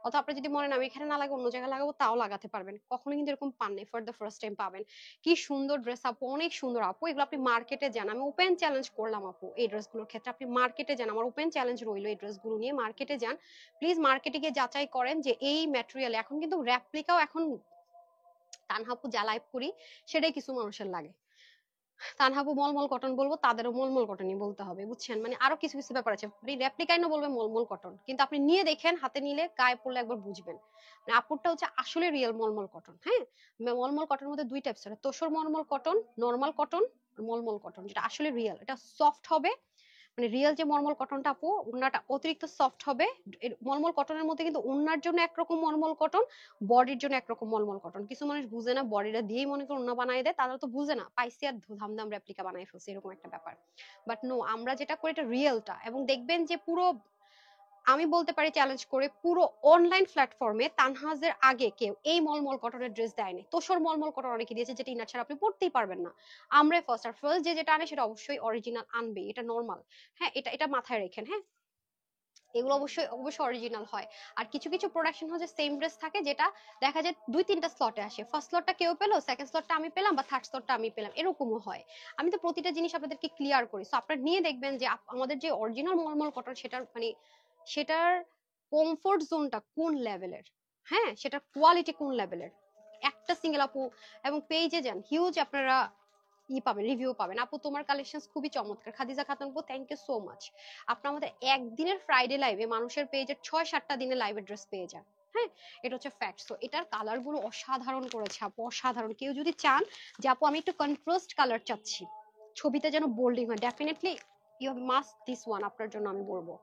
অথবা আপনি যদি মনে হয় আমি এখানে না লাগাবো অন্য জায়গায় লাগাবো, তাও লাগাতে পারবেন। কখনো কিন্তু এরকম পান নাই, ফর দ্য ফার্স্ট টাইম পাবেন। কি সুন্দর ড্রেস আপু, অনেক সুন্দর আপু। এগুলো আপনি মার্কেটে যান, আমি ওপেন চ্যালেঞ্জ করলাম আপু এই ড্রেসগুলোর ক্ষেত্রে। আপনি মার্কেটে যান, আমার ওপেন চ্যালেঞ্জ রইলো এই ড্রেসগুলো নিয়ে। মার্কেটে যান প্লিজ, মার্কেটে গিয়ে যাচাই করেন যে এই ম্যাটেরিয়াল। এখন কিন্তু রেপ্লিকাও এখন তানহাপু যা লাইভ করি সেটাই কিছু মানুষের লাগে। তানহাপু মলমল কটন বলবো, তাদেরও মলমল কটনই বলতে হবে, বুঝছেন? মানে আরো কিছু কিছু ব্যাপার আছে, আপনি রেপ্লিকাইনও বলবে মলমল কটন, কিন্তু আপনি নিয়ে দেখেন, হাতে নিলে গায়ে পড়লে একবার বুঝবেন। মানে আপুরটা হচ্ছে আসলে রিয়েল মলমল কটন। হ্যাঁ, মলমল কটনের মধ্যে দুই টাইপস আছে, tussar mulmul cotton, normal cotton, mulmul cotton. যেটা আসলে রিয়েল এটা সফট হবে, মানে রিয়েল যে মলমল কটনটা আপু, ওড়নাটা অতিরিক্ত সফট হবে। মলমল কটনের মধ্যে কিন্তু ওড়নার জন্য একরকম মলমল কটন, বডির জন্য একরকম মলমল কটন। কিছু মানুষ বুঝে না, বডিটা দিয়েই মনে করে ওড়না বানাই দেয়, তারা তো বুঝে না, পাইছি আর ধামধাম রেপ্লিকা বানাই ফেলছে, এরকম একটা ব্যাপার। বাট নো, আমরা যেটা করি এটা রিয়েলটা। এবং দেখবেন যে পুরো, আমি বলতে পারি চ্যালেঞ্জ করে, পুরো অনলাইন প্ল্যাটফর্মে তানহাজের আগে কেউ এই মলমল কটনের ড্রেস দেয়নি। তোসর মলমল কটন অনেকে দিয়েছে, যেটা ইনার ছাড়া আপনি পড়তেই পারবেন না। আমরাই ফার্স্ট। আর ফার্স্ট যে যেটা আনে সেটা অবশ্যই অরিজিনাল আনবে, এটা নর্মাল। হ্যাঁ, এটা এটা মাথায় রেখেন। হ্যাঁ, এগুলো অবশ্যই অবশ্যই অরিজিনাল হয়। আর কিছু কিছু প্রোডাকশন হচ্ছে সেম ড্রেস থাকে, যেটা দেখা যায় দুই তিনটা স্লটে আসে, ফার্স্ট স্লটটা কেউ পেলো, সেকেন্ড স্লটটা আমি পেলাম, বা থার্ড স্লটটা আমি পেলাম, এরকমও হয়। আমি তো প্রতিটা জিনিস আপনাদেরকে ক্লিয়ার করি, সো আপনারা নিয়ে দেখবেন যে আমাদের যে অরিজিনাল মলমল কটন, সেটার মানে সেটার কমফোর্ট জোনটা কোন লেভেলের, হ্যাঁ সেটার কোয়ালিটি কোন লেভেলের। একটা সিঙ্গেল আপু, এবং পেজে যান, হিউজ আপনারা পাবেন, রিভিউ পাবেন। আপু তোমার কালেকশন খুবই চমৎকার। খাদিজা খাতুন আপু, থ্যাংক ইউ সো মাচ। আপনার আমাদের একদিনের ফ্রাইডে লাইভে মানুষের পেজে 6-7টা দিনে লাইভে ড্রেস পেয়ে যান। হ্যাঁ, এটা হচ্ছে ফ্যাক্ট। তো এটার কালার গুলো অসাধারণ করেছে আপু, অসাধারণ। কেউ যদি চান যে আপু আমি একটু কন্ট্রাস্ট কালার চাচ্ছি, ছবিতে যেন বোল্ডিং হয়, definitely you must this one, আপনার জন্য আমি বলবো।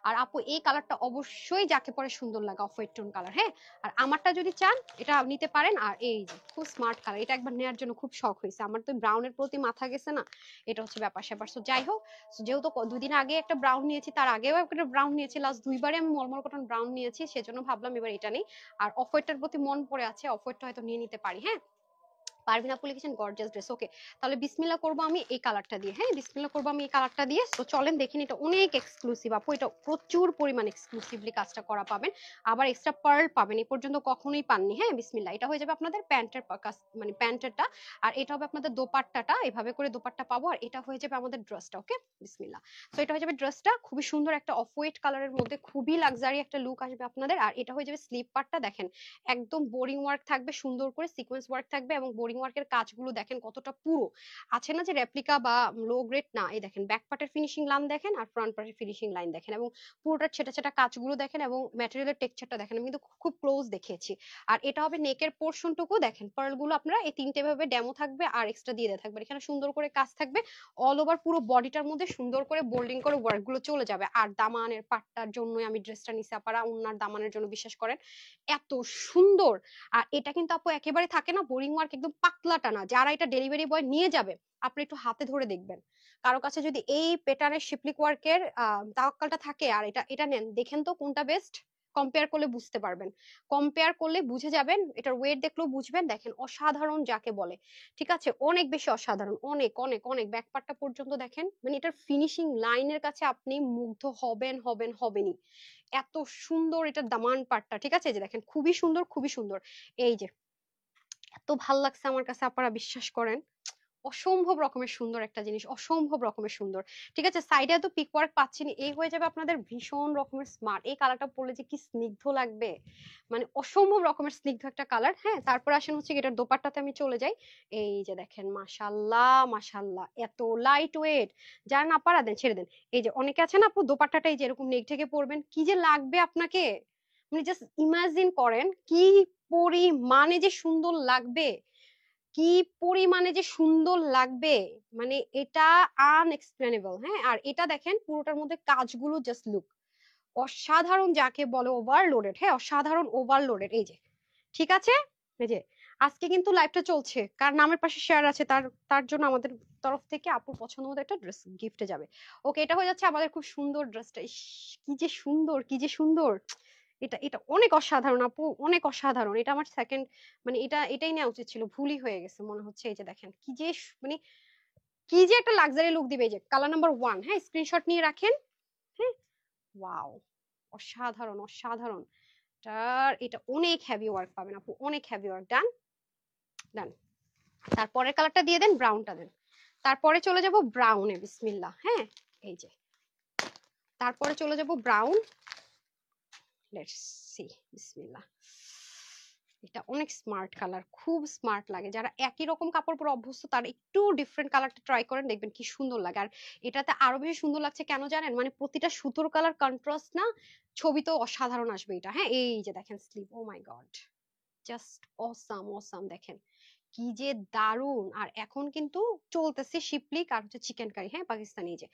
আর আপু এই কালারটা অবশ্যই যাকে পরে সুন্দর লাগে, অফ হোয়াইট টোন কালার। হ্যাঁ, আর আমারটা যদি চান এটা নিতে পারেন। আর এই যে খুব স্মার্ট কালার, এটা একবার নেওয়ার জন্য খুব শখ হয়েছে আমার, তো ব্রাউনের প্রতি মাথা গেছে না, এটা হচ্ছে ব্যাপার স্যাপার। সো যাই হোক, যেহেতু দুদিন আগে একটা ব্রাউন নিয়েছি, তার আগেও একটা ব্রাউন নিয়েছি, লাস্ট দুইবারে আমি মলমল কটন ব্রাউন নিয়েছি, সেজন্য ভাবলাম এবার এটা নেই। আর অফ হোয়াইটটার প্রতি মন পড়ে আছে, অফ হোয়াইটটা হয়তো নিয়ে নিতে পারি। হ্যাঁ, পারভিন আপু লিখেছেন গর্জিয়াস ড্রেস। ওকে, তাহলে বিসমিল্লাহ করবো আমি এই কালারটা দিয়ে। হ্যাঁ, বিসমিল্লাহ করবো আমি এই কালারটা দিয়ে। তো চলেন দেখিন, এটা অনেক এক্সক্লুসিভ আপু, এটা প্রচুর পরিমাণ এক্সক্লুসিভলি কাজটা করা পাবেন। আবার এক্সট্রা পার্ল পাবেন, এই পর্যন্ত কখনোই পাননি। হ্যাঁ, বিসমিল্লাহ। এটা হয়ে যাবে আপনাদের প্যান্টের মানে প্যান্টেরটা, আর এটা হবে আপনাদের দোপাট্টাটা, এভাবে করে দোপাট্টা পাবো। আর এটা হয়ে যাবে আমাদের ড্রেসটা। ওকে, বিসমিল্লাহ। তো এটা হয়ে যাবে ড্রেসটা, খুবই সুন্দর একটা অফ হোয়াইট কালারের মধ্যে, খুবই লাক্সারি একটা লুক আসবে আপনাদের। আর এটা হয়ে যাবে স্লিপ পার্টটা, দেখেন একদম বোরিং ওয়ার্ক থাকবে, সুন্দর করে সিকোয়েন্স ওয়ার্ক থাকবে, এবং বোরিং ওয়ার্কের কাজগুলো দেখেন কতটা পুরো আছে না, যে রেপ্লিকা বা লো গ্রেড না। এই দেখেন ব্যাক পার্টের ফিনিশিং লাইন দেখেন আর ফ্রন্ট পার্টের ফিনিশিং লাইন দেখেন, এবং পুরোটা ছেটা ছেটা কাজগুলো দেখেন, এবং ম্যাটেরিয়ালের টেক্সচারটা দেখেন। আমি কিন্তু খুব ক্লোজ দেখিয়েছি। আর এটা হবে নেকের পোর্শনটুকু দেখেন, পার্লগুলো আপনারা এই তিনটে ভাবে ডেমো থাকবে আর এক্সট্রা দিয়ে দেওয়া থাকবে। এখানে সুন্দর করে কাজ থাকবে, অল ওভার পুরো বডিটার মধ্যে সুন্দর করে বোল্ডিং করে ওয়ার্ক গুলো চলে যাবে। আর দামানের পাটটার জন্য আমি ড্রেসটা নিছি আপারা, ওনার দামানের জন্য বিশ্বাস করেন এত সুন্দর। আর এটা কিন্তু আপু একেবারে থাকে না বোরিং ওয়ার্ক, একদম পাতলা টানা। যারা এটা ডেলিভারি বয় নিয়ে যাবে আপনি একটু হাতে ধরে দেখবেন, কারো কাছে যদি এই প্যাটার্নের শিপলিক ওয়ার্কের তাওয়াক্কালটা থাকে আর এটা এটা নেন, দেখেন তো কোনটা বেস্ট। কম্পেয়ার করলে বুঝতে পারবেন, কম্পেয়ার করলে বুঝে যাবেন, এটার ওয়েট দেখলেও বুঝবেন। দেখেন অসাধারণ যাকে বলে, ঠিক আছে, অনেক বেশি অসাধারণ, অনেক অনেক অনেক। ব্যাকপার্টটা পর্যন্ত দেখেন, মানে এটার ফিনিশিং লাইনের কাছে আপনি মুগ্ধ হবেন হবেন হবেনই, এত সুন্দর এটার দামান পার্টটা। ঠিক আছে, এই যে দেখেন খুবই সুন্দর খুবই সুন্দর। এই যে এত ভাল লাগছে আমার কাছে, আপনারা বিশ্বাস করেন অসম্ভব রকমের সুন্দর একটা জিনিস, অসম্ভব রকমের সুন্দর। ঠিক আছে, সাইডে তো পিক ওয়ার্ক পাচ্ছেন, এই হয়ে যাবে আপনাদের ভীষণ রকমের স্মার্ট। এই কালারটা পরলে যে কি স্নিগ্ধ লাগবে, মানে অসম্ভব রকমের স্নিগ্ধ একটা কালার। হ্যাঁ, তারপর আসেন হচ্ছে এটার দোপাট্টাতে আমি চলে যাই। এই যে দেখেন মাশাল্লাহ মাশাল্লাহ, এত লাইট ওয়েট। যারা না পারা দেন ছেড়ে দেন। এই যে অনেকে আছে না আপু দোপাট্টাটা এই যে এরকম নেক থেকে পরবেন, কি যে লাগবে আপনাকে, মানে জাস্ট ইমাজিন করেন কি পরিমাণে যে সুন্দর লাগবে, কি পরিমাণে যে সুন্দর লাগবে, মানে এটা আনএক্সপ্লেনেবল। হ্যাঁ, আর এটা দেখেন পুরোটার মধ্যে কাজগুলো জাস্ট লুক অসাধারণ, যাকে বলে ওভারলোডেড। হ্যাঁ, অসাধারণ ওভারলোডেড। এই যে ঠিক আছে, এই যে আজকে কিন্তু লাইভটা চলছে, কার নামের পাশে শেয়ার আছে তার তার জন্য আমাদের তরফ থেকে আপুর পছন্দ মতো একটা ড্রেস গিফটে যাবে। ওকে, এটা হয়ে যাচ্ছে আমাদের খুব সুন্দর ড্রেসটা। কি যে সুন্দর, কি যে সুন্দর, এটা এটা অনেক অসাধারণ আপু, অনেক অসাধারণ। এটা আমার সেকেন্ড, মানে এটাই নেওয়া উচিত ছিল, ভুলই হয়ে গেছে মনে হচ্ছে। এই যে দেখেন কি যে মানে কি যে একটা লাক্সারি লুক দিবে। এই যে কালার নাম্বার 1, হ্যাঁ স্ক্রিনশট নিয়ে রাখেন। হ্যাঁ, ওয়াও, অসাধারণ অসাধারণ। এটা অনেক হেভি ওয়ার্ক পাবেন আপু, অনেক হেভি ওয়ার্ক। ডান ডান। তারপরের কালারটা দিয়ে দেন, ব্রাউনটা দেন। তারপরে চলে যাব ব্রাউনে, বিসমিল্লাহ। হ্যাঁ, এই যে তারপরে চলে যাব ব্রাউন। লেটস সি, বিসমিল্লাহ। এটা অনেক স্মার্ট কালার, খুব স্মার্ট লাগে। যারা একই রকম কাপড় পরে অভ্যস্ত তারা একটু ডিফারেন্ট কালারটা ট্রাই করেন, দেখবেন কি সুন্দর লাগে। আর এটাতে আরো বেশি সুন্দর লাগছে কেন জানেন, মানে প্রতিটা সুতোর কালার কন্ট্রাস্ট না, ছবিতেও অসাধারণ আসবে এটা। হ্যাঁ, এই যে দেখেন স্লিভ, ও মাই গড, জাস্ট অসাম অসাম। দেখেন কি যে দারুন। আর এখন কিন্তু চলতেছে শিপলিক আর হচ্ছে চিকেন কারি, হ্যাঁ পাকিস্তানি। যে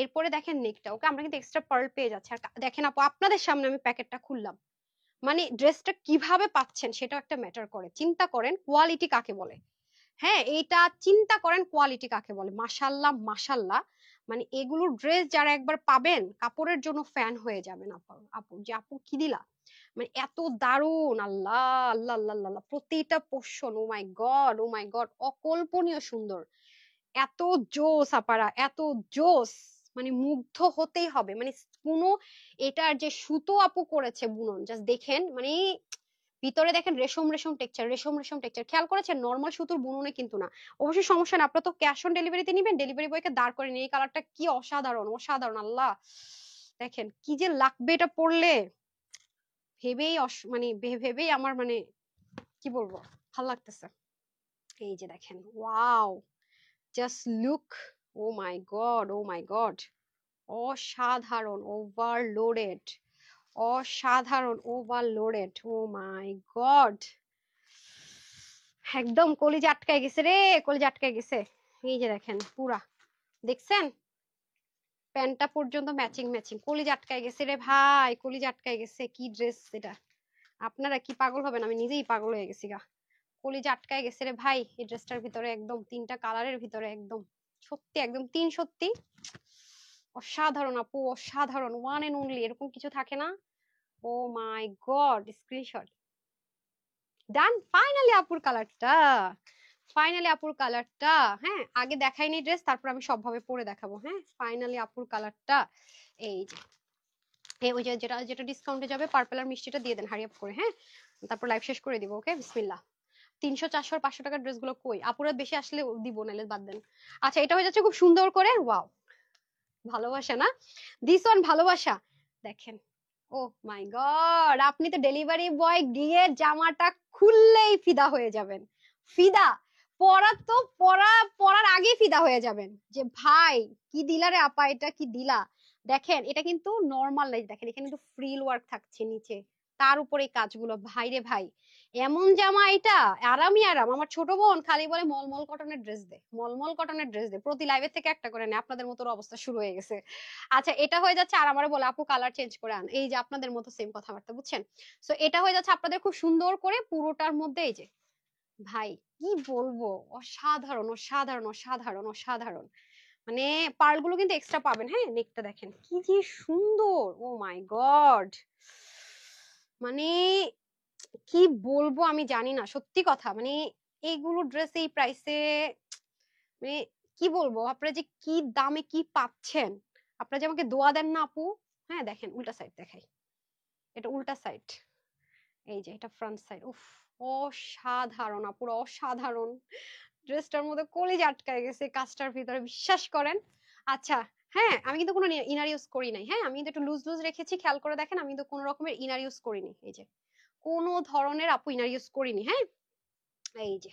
এরপরে দেখেন নেকটা, ওকে আমরা কিন্তু এক্সট্রা পার্ল পেয়ে যাচ্ছি। আর দেখেন আপু আপনাদের সামনে আমি প্যাকেটটা খুললাম, মানে ড্রেসটা কিভাবে পাচ্ছেন সেটাও একটা ম্যাটার করে। চিন্তা করেন কোয়ালিটি কাকে বলে। হ্যাঁ, এইটা চিন্তা করেন কোয়ালিটি কাকে বলে। মাশাল্লাহ মাশাল্লাহ, মানে এগুলোর ড্রেস যারা একবার পাবেন কাপড়ের জন্য ফ্যান হয়ে যাবেন। আপু আপু যে আপু কি দিলা, মানে এত দারুন। আল্লাহ আল্লাহ আল্লাহ আল্লাহ, প্রতিটা পোর্শন, ও মাই গড ও মাই গড, অকল্পনীয় সুন্দর। এত জোস আপারা, এত জোস, মানে মুগ্ধ হতেই হবে। মানে কোনো এটার যে সুতো আপু করেছে বুনন, জাস্ট দেখেন, মানে ভিতরে দেখেন রেশম রেশম টেক্সচার, রেশম রেশম টেক্সচার। খেয়াল করেছেন নর্মাল সুতোর বুননে কিন্তু না। অবশ্যই সমস্যা না, আপনারা তো ক্যাশ অন ডেলিভারিতে নিবেন, ডেলিভারি বয়কে দাঁড় করে নিয়ে। এই কালারটা কি অসাধারণ অসাধারণ, আল্লাহ দেখেন কি যে লাগবে এটা পরলে, ভেবেই মানে ভেবেই আমার মানে কি বলবো, ভাল লাগতেছে। এই যে দেখেন, ওয়াও, জাস্ট লুক, ও মাই গড ও মাই গড, অসাধারণ ওভারলোডেড, অসাধারণ ওভারলোডেড, ও মাই গড, একদম কলিজা আটকায় গেছে রে, কলিজা আটকায় গেছে। এই যে দেখেন পুরা, দেখছেন প্যান্টটা পর্যন্ত ম্যাচিং ম্যাচিং, কলিজা আটকায় গেছে রে ভাই, কলিজা আটকায় গেছে। কি ড্রেস এটা, আপনারা কি পাগল হবেন, আমি নিজেই পাগল হয়ে গেছি গা। কলিজা আটকায় গেছে রে ভাই এই ড্রেসটার ভিতরে, একদম তিনটা কালারের ভিতরে, একদম সত্যি একদম তিন সত্যি অসাধারণ আপু, অসাধারণ, ওয়ান এন্ড অনলি, এরকম কিছু থাকে না। ও মাই গড, স্ক্রিনশট ডান। ফাইনালি আপুর কালারটা, ফাইনালি আপুর কালারটা। হ্যাঁ, আগে দেখাইনি ড্রেস, তারপর আমি সবভাবে পরে দেখাবো। হ্যাঁ, ফাইনালি আপুর কালারটা। এই যে ওই যে যেটা যেটা ডিসকাউন্টে যাবে পার্পল আর মিষ্টিটা দিয়ে দেন হারি আপ করে। হ্যাঁ, তারপর লাইভ শেষ করে দিব। ওকে, বিসমিল্লাহ। 300 400 500 টাকার ড্রেসগুলো কই আপুরা, বেশি আসলে দিব, নাহলে বাদ দেন। আচ্ছা, এটা হয়ে যাচ্ছে খুব সুন্দর করে, ওয়াও, ভালোবাসা না, দিস ওয়ান ভালোবাসা। দেখেন, ও মাই গড, আপনি তো ডেলিভারি বয় গিয়ে জামাটা খুললেই ফিদা হয়ে যাবেন। ফিদা, পরার আগেই ফিদা হয়ে যাবেন যে ভাই কি দিলা রে আপা, এটা কি দিলা। দেখেন এটা কিন্তু নরমাল নাই, দেখেন এখানে কিন্তু ফ্রিল ওয়ার্ক থাকছে নিচে, তার উপরে এই কাজগুলো। ভাই রে ভাই, এমন জামা এটা, আরামই আরাম। আমার ছোট বোন খালি বলে মলমল কটনের ড্রেস দে, মলমল কটনের ড্রেস দে, প্রতি লাইভের থেকে একটা করে নেয়। আপনাদের মতো অবস্থা শুরু হয়ে গেছে। আচ্ছা এটা হয়ে যাচ্ছে, আর আমারে বলে আপু কালার চেঞ্জ করে আন, এই যে আপনাদের মতো সেম কথাবার্তা, বুঝছেন। সো এটা হয়ে যাচ্ছে আপনাদের খুব সুন্দর করে পুরোটার মধ্যে। এই যে ভাই কি বলবো, অসাধারণ অসাধারণ অসাধারণ অসাধারণ। মানে পার্ল গুলো কিন্তু এক্সট্রা পাবেন। হ্যাঁ নেকটা দেখেন কি যে সুন্দর, ও মাই গড, মানে কি বলবো আমি জানি না, সত্যি কথা। মানে এইগুলো ড্রেস এই প্রাইসে, মানে কি বলবো, আপনারা যে কি দামে কি পাচ্ছেন। আপনারা যে আমাকে দোয়া দেন না আপু। হ্যাঁ দেখেন উল্টা সাইড দেখাই, এটা উল্টা সাইড, এই যে এটা ফ্রন্ট সাইড। উফ অসাধারণ আপুরা, অসাধারণ। ড্রেসটার মধ্যে কলিজা আটকায় গেছে কাজটার ভিতরে, বিশ্বাস করেন। আচ্ছা হ্যাঁ, আমি কিন্তু কোনো ইনার ইউজ করি নাই। হ্যাঁ আমি কিন্তু একটু লুজ লুজ রেখেছি, খেয়াল করে দেখেন। আমি কিন্তু কোনো রকমের ইনার ইউজ করিনি, এই যে কোনো ধরনের আপু ইনার ইউজ করিনি। হ্যাঁ এই যে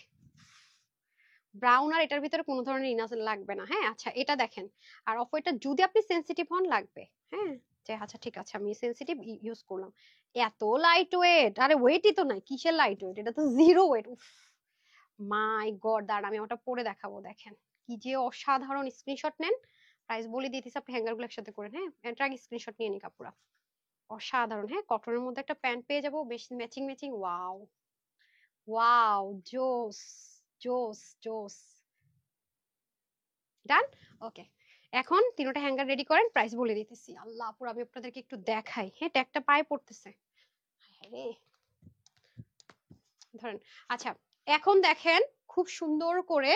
ব্রাউন, আর এটার ভিতরে কোনো ধরনের ইনার লাগবে না। হ্যাঁ আচ্ছা এটা দেখেন, আর অফ এটা যদি আপনি সেনসিটিভ হন লাগবে। হ্যাঁ যে আচ্ছা ঠিক আছে আমি সেনসিটিভ ইউজ করলাম। এত লাইট ওয়েট, আরে ওয়েটই তো নাই, কিসের লাইট ওয়েট, এটা তো জিরো ওয়েট। উফ মাই গড, দাঁড়ান আমি ওটা পরে দেখাবো। দেখেন কি যে অসাধারণ। স্ক্রিনশট নেন, প্রাইস বলে দিতেছি, আপনি হ্যাঙ্গার গুলো একসাথে করেন। হ্যাঁ এটার আগে স্ক্রিনশট নিয়ে নিক আপুরা। অসাধারণ। হ্যাঁ কটনের মধ্যে একটা প্যান্ট পেয়ে যাবো, বেশ ম্যাচিং ম্যাচিং। ওয়াও ওয়াও, জোস জোস জোস। ডান, ওকে। এখন তিনটা হ্যাঙ্গার রেডি করেন, প্রাইস বলে দিতেছি। আল্লাহ আপুরা আমি আপনাদেরকে একটু দেখাই। হ্যাঁ ট্যাগটা পায়ে পড়তেছে, রে ধরেন। আচ্ছা এখন দেখেন খুব সুন্দর করে,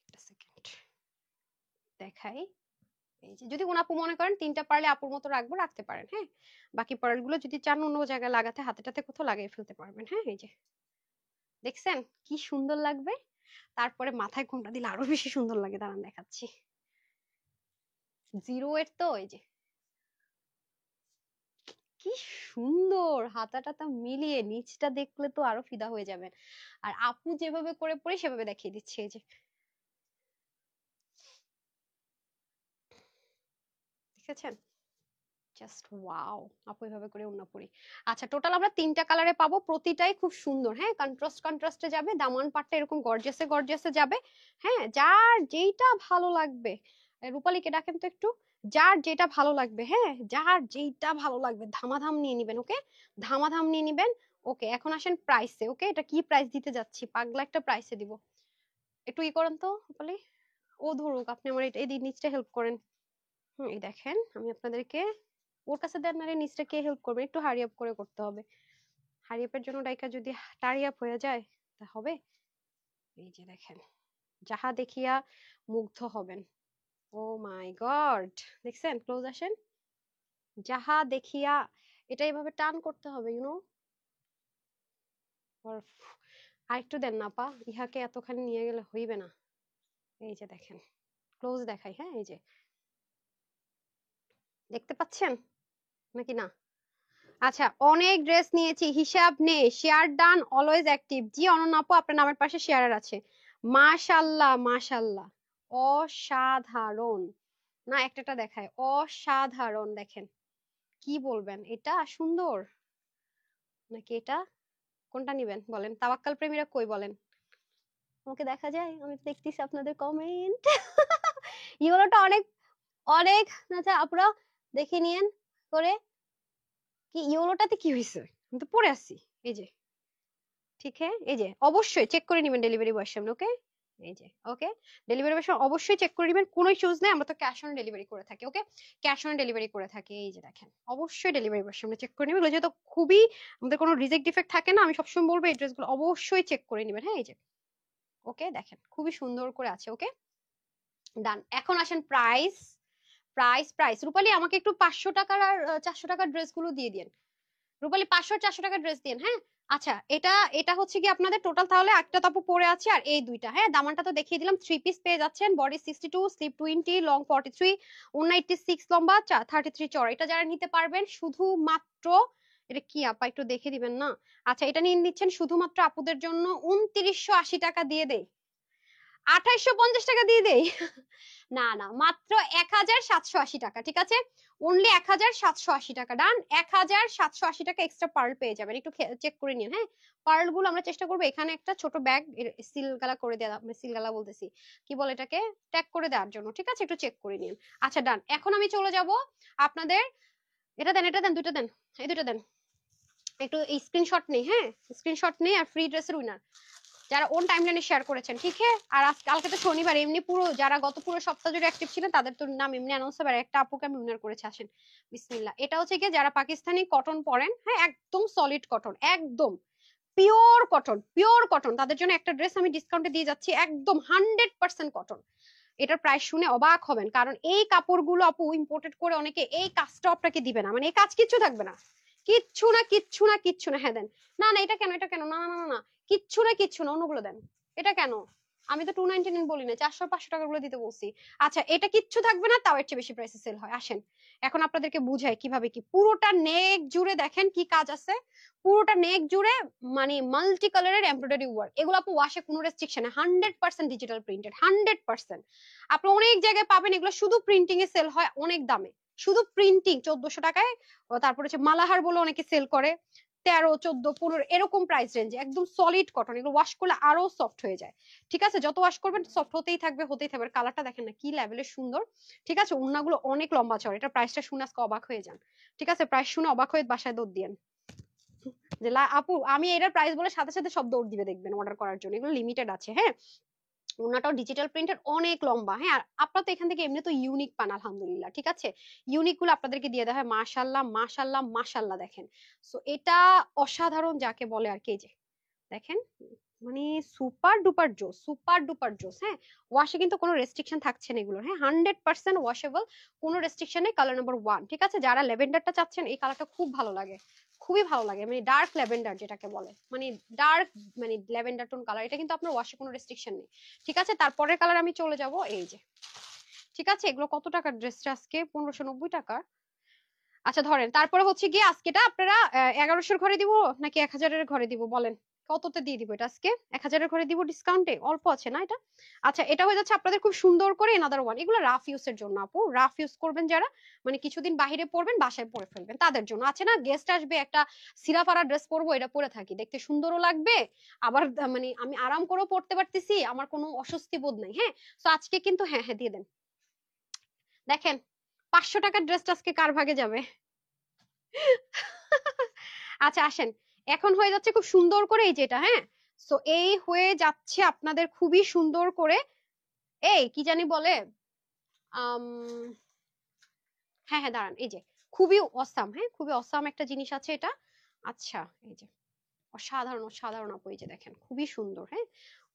একটা সেকেন্ড দেখাই। এই যে যদি কোন আপু মনে করেন তিনটা পারলে আপুর মতো রাখবো, রাখতে পারেন। হ্যাঁ বাকি পার্ল গুলো যদি চান অন্য জায়গায় লাগাতে, হাতে টাতে কোথাও লাগিয়ে ফেলতে পারবেন। হ্যাঁ এই যে দেখছেন কি সুন্দর লাগবে। তারপরে মাথায় ঘোমটা দিলে আরো বেশি সুন্দর লাগে, দাঁড়ান দেখাচ্ছি। জিরো এর তো এই যে কি সুন্দর, হাতা টাতা মিলিয়ে নিচটা দেখলে তো আরো ফিদা হয়ে যাবেন। আর আপু যেভাবে করে পরে সেভাবে দেখিয়ে দিচ্ছে, এই যে দেখেছেন, জাস্ট ওয়াও। আপু এভাবে করে ওড়না পরি। আচ্ছা টোটাল আমরা তিনটা কালারে পাবো, প্রতিটাই খুব সুন্দর। হ্যাঁ কন্ট্রাস্ট কন্ট্রাস্টে যাবে, দামান পাটটা এরকম গর্জিয়াসে গর্জিয়াসে যাবে। হ্যাঁ যার যেইটা ভালো লাগবে, রূপালীকে ডাকেন তো একটু, যার যেটা ভালো লাগবে। হ্যাঁ যার যেইটা ভালো লাগবে ধামাধাম নিয়ে নিবেন। ওকে ধামাধাম নিয়ে নিবেন। ওকে এখন আসেন প্রাইসে। ওকে এটা কি প্রাইস দিতে যাচ্ছি, পাগলা একটা প্রাইসে দিব। একটু ই করেন তো রূপালী, ও ধরুক, আপনি আমার এই নিচটা হেল্প করেন। এই দেখেন আমি আপনাদেরকে, ওর কাছে দেন না রে, নিচটা কে হেল্প করবে, একটু হারি আপ করে করতে হবে। হারি আপের জন্য ডাইকা যদি টারি আপ হয়ে যায় তা হবে। এই যে দেখেন, যাহা দেখিয়া মুগ্ধ হবেন। ও মাই গড, দেখছেন, ক্লোজ আসেন। যাহা দেখিয়া, এটা এইভাবে টান করতে হবে ইউনো। আর একটু দেন না পা, ইহাকে এতখানি নিয়ে গেলে হইবে না। এই যে দেখেন, ক্লোজ দেখাই। হ্যাঁ এই যে দেখতে পাচ্ছেন নাকি না। আচ্ছা অনেক ড্রেস নিয়েছি, হিসাব নেই। Share done, always active. জি অনন্য আপু আপনার নামের পাশে শেয়ার আছে। মাশাল্লাহ মাশাল্লাহ, অসাধারণ। না একটা দেখায়, অসাধারণ। দেখেন কি বলবেন, এটা সুন্দর নাকি এটা, কোনটা নিবেন বলেন। তাওয়াক্কাল প্রেমীরা কই বলেন, আমাকে দেখা যায়, আমি তো দেখতেছি আপনাদের কমেন্ট। ইউরোটা অনেক অনেক, আচ্ছা আপুরা দেখে নিয়েন করে। কি ইউরোটাতে কি হয়েছে, আমি তো পরে আছি। এই যে ঠিক হ্যাঁ, এই যে অবশ্যই চেক করে নেবেন ডেলিভারি বয়ের সামনে। ওকে এই যে ওকে, ডেলিভারি বয়ের সামনে অবশ্যই চেক করে নেবেন, কোনো ইস্যুজ নেই। আমরা তো ক্যাশ অন ডেলিভারি করে থাকি। ওকে ক্যাশ অন ডেলিভারি করে থাকি। এই যে দেখেন অবশ্যই ডেলিভারি বয়ের সামনে চেক করে নেবেন, এগুলো যেহেতু খুবই আমাদের কোনো রিজেক্ট ডিফেক্ট থাকে না, আমি সবসময় বলবো এই ড্রেসগুলো অবশ্যই চেক করে নেবেন। হ্যাঁ এই যে ওকে দেখেন খুবই সুন্দর করে আছে। ওকে ডান, এখন আসেন প্রাইস। প্রাইস প্রাইস রূপালী আমাকে একটু 500 টাকার আর 400 টাকার ড্রেসগুলো দিয়ে দিন। রূপালী 500 আর 400 টাকার ড্রেস দিন। হ্যাঁ আচ্ছা এটা এটা হচ্ছে কি আপনাদের টোটাল, তাহলে একটা তাপু পরে আছে আর এই দুইটা। হ্যাঁ দামানটা তো দেখিয়ে দিলাম, 3 পিস পেয়ে যাচ্ছেন, বডি 62, স্লিপ 20, লং 43, ওড়না 86, লম্বা 33 চড়া। এটা যারা নিতে পারবেন শুধুমাত্র এটা কি আপা একটু দেখে দিবেন না? আচ্ছা, এটা নিয়ে নিচ্ছেন শুধুমাত্র আপুদের জন্য 2980 টাকা দিয়ে দেই, 2850 টাকা দিয়ে দেই। না না, মাত্র 1780 টাকা, ঠিক আছে? অনলি 1780 টাকা। ডান, 1780 টাকা এক্সট্রা পার্ল পেয়ে যাবেন। একটু চেক করে নিন, হ্যাঁ? পার্ল গুলো আমরা চেষ্টা করবো এখানে একটা ছোট ব্যাগ সিলগালা করে দেওয়া, সিলগালা বলতেছি, কি বলে এটাকে, ট্যাগ করে দেওয়ার জন্য, ঠিক আছে? একটু চেক করে নিন। আচ্ছা ডান, এখন আমি চলে যাব আপনাদের, এটা দেন, এটা দেন, দুইটা দেন, এই দুইটা দেন। একটু স্ক্রিনশট নেই, হ্যাঁ? স্ক্রিনশট নেই। আর ফ্রি ড্রেসের উইনার যারা ওন টাইমলাইনে শেয়ার করেছেন, ঠিক আছে? আর কালকে তো শনিবার, এমনি পুরো যারা গত পুরো সপ্তাহ জুড়ে অ্যাক্টিভ ছিলেন তাদের তো নাম এমনি অ্যানাউন্স হবে। একটা আপুকে আমি উইনার করেছি, আসেন। বিসমিল্লাহ। এটা হচ্ছে কি, যারা পাকিস্তানি কটন পরেন, হ্যাঁ, একদম সলিড কটন, একদম পিওর কটন, পিওর কটন, তাদের জন্য একটা ড্রেস আমি ডিসকাউন্টে দিয়ে যাচ্ছি, একদম 100% কটন। এটার প্রাইস শুনে অবাক হবেন, কারণ এই কাপড়গুলো আপু ইম্পোর্টেড করে অনেকে এই কাজটা আপনাকে দিবে না, মানে এই কাজ কিচ্ছু থাকবে না, কিচ্ছু না, কিচ্ছু না, কিচ্ছু না। হ্যাঁ দেন। না না, এটা কেন, এটা কেন, না না না না, কিচ্ছু না, কিচ্ছু না, অন্যগুলো দেন। এটা কেন, আমি তো 299 বলি না, 400-500 টাকা গুলো দিতে বলছি। আচ্ছা, এটা কিচ্ছু থাকবে না, তাও এর চেয়ে বেশি প্রাইসে সেল হয়। আসেন এখন আপনাদেরকে বুঝাই কিভাবে কি। পুরোটা নেক জুড়ে দেখেন কি কাজ আছে, পুরোটা নেক জুড়ে, মানে মাল্টি কালারের এমব্রয়ডারি ওয়ার্ক। এগুলো আপু ওয়াশে কোনো রেস্ট্রিকশন, 100% ডিজিটাল প্রিন্টেড, 100%। আপনি অনেক জায়গায় পাবেন এগুলো, শুধু প্রিন্টিং এ সেল হয় অনেক দামে, শুধু প্রিন্টিং 1400 টাকায়। তারপর হচ্ছে মালাহার বলে অনেকে সেল করে 13, 14, 15 এরকম প্রাইস রেঞ্জে। একদম সলিড কটন, এগুলো ওয়াশ করলে আরো সফট হয়ে যায়, ঠিক আছে? যত ওয়াশ করবেন সফট হতেই থাকবে, হতেই থাকবে। কালারটা দেখেন না কি লেভেলের সুন্দর, ঠিক আছে? ওড়নাগুলো অনেক লম্বা চড়। এটা প্রাইসটা শুনে আজকে অবাক হয়ে যান, ঠিক আছে? প্রাইস শুনে অবাক হয়ে বাসায় দৌড় দিয়েন যে আপু আমি এটার প্রাইস বলে সাথে সাথে সব দৌড় দিবে দেখবেন অর্ডার করার জন্য। এগুলো লিমিটেড আছে, হ্যাঁ? ওনাটাও ডিজিটাল প্রিন্টের, অনেক লম্বা, হ্যাঁ? আর আপনারা তো এখান থেকে এমনি তো ইউনিক পান আলহামদুলিল্লাহ, ঠিক আছে? ইউনিক গুলো আপনাদেরকে দিয়ে দেওয়া হয়। মাশাল্লাহ মাশাল্লাহ মাশাল্লাহ, দেখেন। সো এটা অসাধারণ যাকে বলে আর কি, যে দেখেন, মানে সুপার ডুপার জোস, সুপার ডুপার জোস, হ্যাঁ? ওয়াশে কিন্তু কোনো রেস্ট্রিকশন থাকছে না এগুলোর, হ্যাঁ? 100% ওয়াশেবল, কোনো রেস্ট্রিকশন নেই। কালার নাম্বার 1, ঠিক আছে? যারা ল্যাভেন্ডারটা চাচ্ছেন, এই কালারটা খুব ভালো লাগে, খুবই ভালো লাগে, মানে ডার্ক ল্যাভেন্ডার যেটাকে বলে, মানে ডার্ক, মানে ল্যাভেন্ডার টোন কালার। এটা কিন্তু আপনার ওয়াশে কোনো রেস্ট্রিকশন নেই, ঠিক আছে? তারপরের কালার আমি চলে যাব, এই যে, ঠিক আছে? এগুলো কত টাকার ড্রেসটা আজকে? 1590 টাকা। আচ্ছা ধরেন, তারপরে হচ্ছে গিয়ে আজকেটা আপনারা 1100-র ঘরে দিব নাকি 1000-এর ঘরে দিব বলেন? কততে দিয়ে দিব এটা আজকে? 1000-এর ঘরে দিব ডিসকাউন্টে, অল্প আছে না এটা? আচ্ছা, এটা হয়ে যাচ্ছে আপনাদের খুব সুন্দর করে এনাদার ওয়ান। এগুলো রাফ ইউজের জন্য আপু, রাফ ইউজ করবেন যারা, মানে কিছুদিন বাহিরে পরবেন, বাসায় পরে ফেলবেন, তাদের জন্য। আছে না, গেস্ট আসবে, একটা সিরাফারা ড্রেস পরবো, এটা পরে থাকি, দেখতে সুন্দরও লাগবে, আবার মানে আমি আরাম করেও পড়তে পারতেছি, আমার কোনো অস্বস্তি বোধ নাই, হ্যাঁ? তো আজকে কিন্তু, হ্যাঁ হ্যাঁ দিয়ে দেন। দেখেন 500 টাকার ড্রেসটা আজকে কার ভাগে যাবে? আচ্ছা আসেন, এখন হয়ে যাচ্ছে খুব সুন্দর করে এই যেটা, হ্যাঁ? সো এই হয়ে যাচ্ছে আপনাদের খুবই সুন্দর করে, এই কি জানি বলে, আম হ্যাঁ হ্যাঁ দাঁড়ান, এই যে খুবই অসাম, হ্যাঁ, খুবই অসাম একটা জিনিস আছে এটা। আচ্ছা, এই যে অসাধারণ, অসাধারণ আপু, এই যে দেখেন খুবই সুন্দর, হ্যাঁ,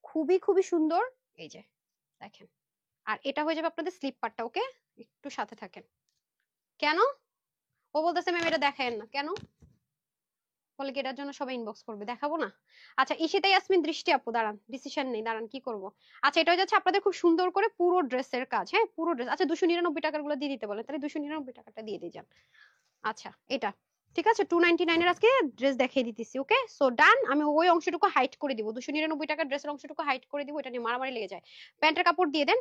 খুবই খুবই সুন্দর, এই যে দেখেন। আর এটা হয়ে যাবে আপনাদের স্লিপ পার্টটা, ওকে? একটু সাথে থাকেন। কেন ও বলতেছে ম্যাম এটা দেখেন না কেন? বলে কি এটার জন্য সবাই ইনবক্স করবে, দেখাবো না? আচ্ছা, ঈশিতা ইয়াসমিন দৃষ্টি আপু, দাঁড়ান, ডিসিশন নেই, দাঁড়ান কি করব। আচ্ছা, এটা হয়ে যাচ্ছে আপনাদের খুব সুন্দর করে পুরো ড্রেসের কাজ, হ্যাঁ, পুরো ড্রেস। আচ্ছা, 299 টাকার গুলো দিয়ে দিতে বলেন, তাহলে 299 টাকাটা দিয়ে দিয়ে যান। আচ্ছা, এটা ঠিক আছে, 299 এর আজকে ড্রেস দেখিয়ে দিতেছি, ওকে? সো ডান, আমি ওই অংশটুকু হাইট করে দিব, 299 টাকার ড্রেসের অংশটুকু হাইট করে দিব, এটা নিয়ে মারামারি লেগে যায়। প্যান্টের কাপড় দিয়ে দেন।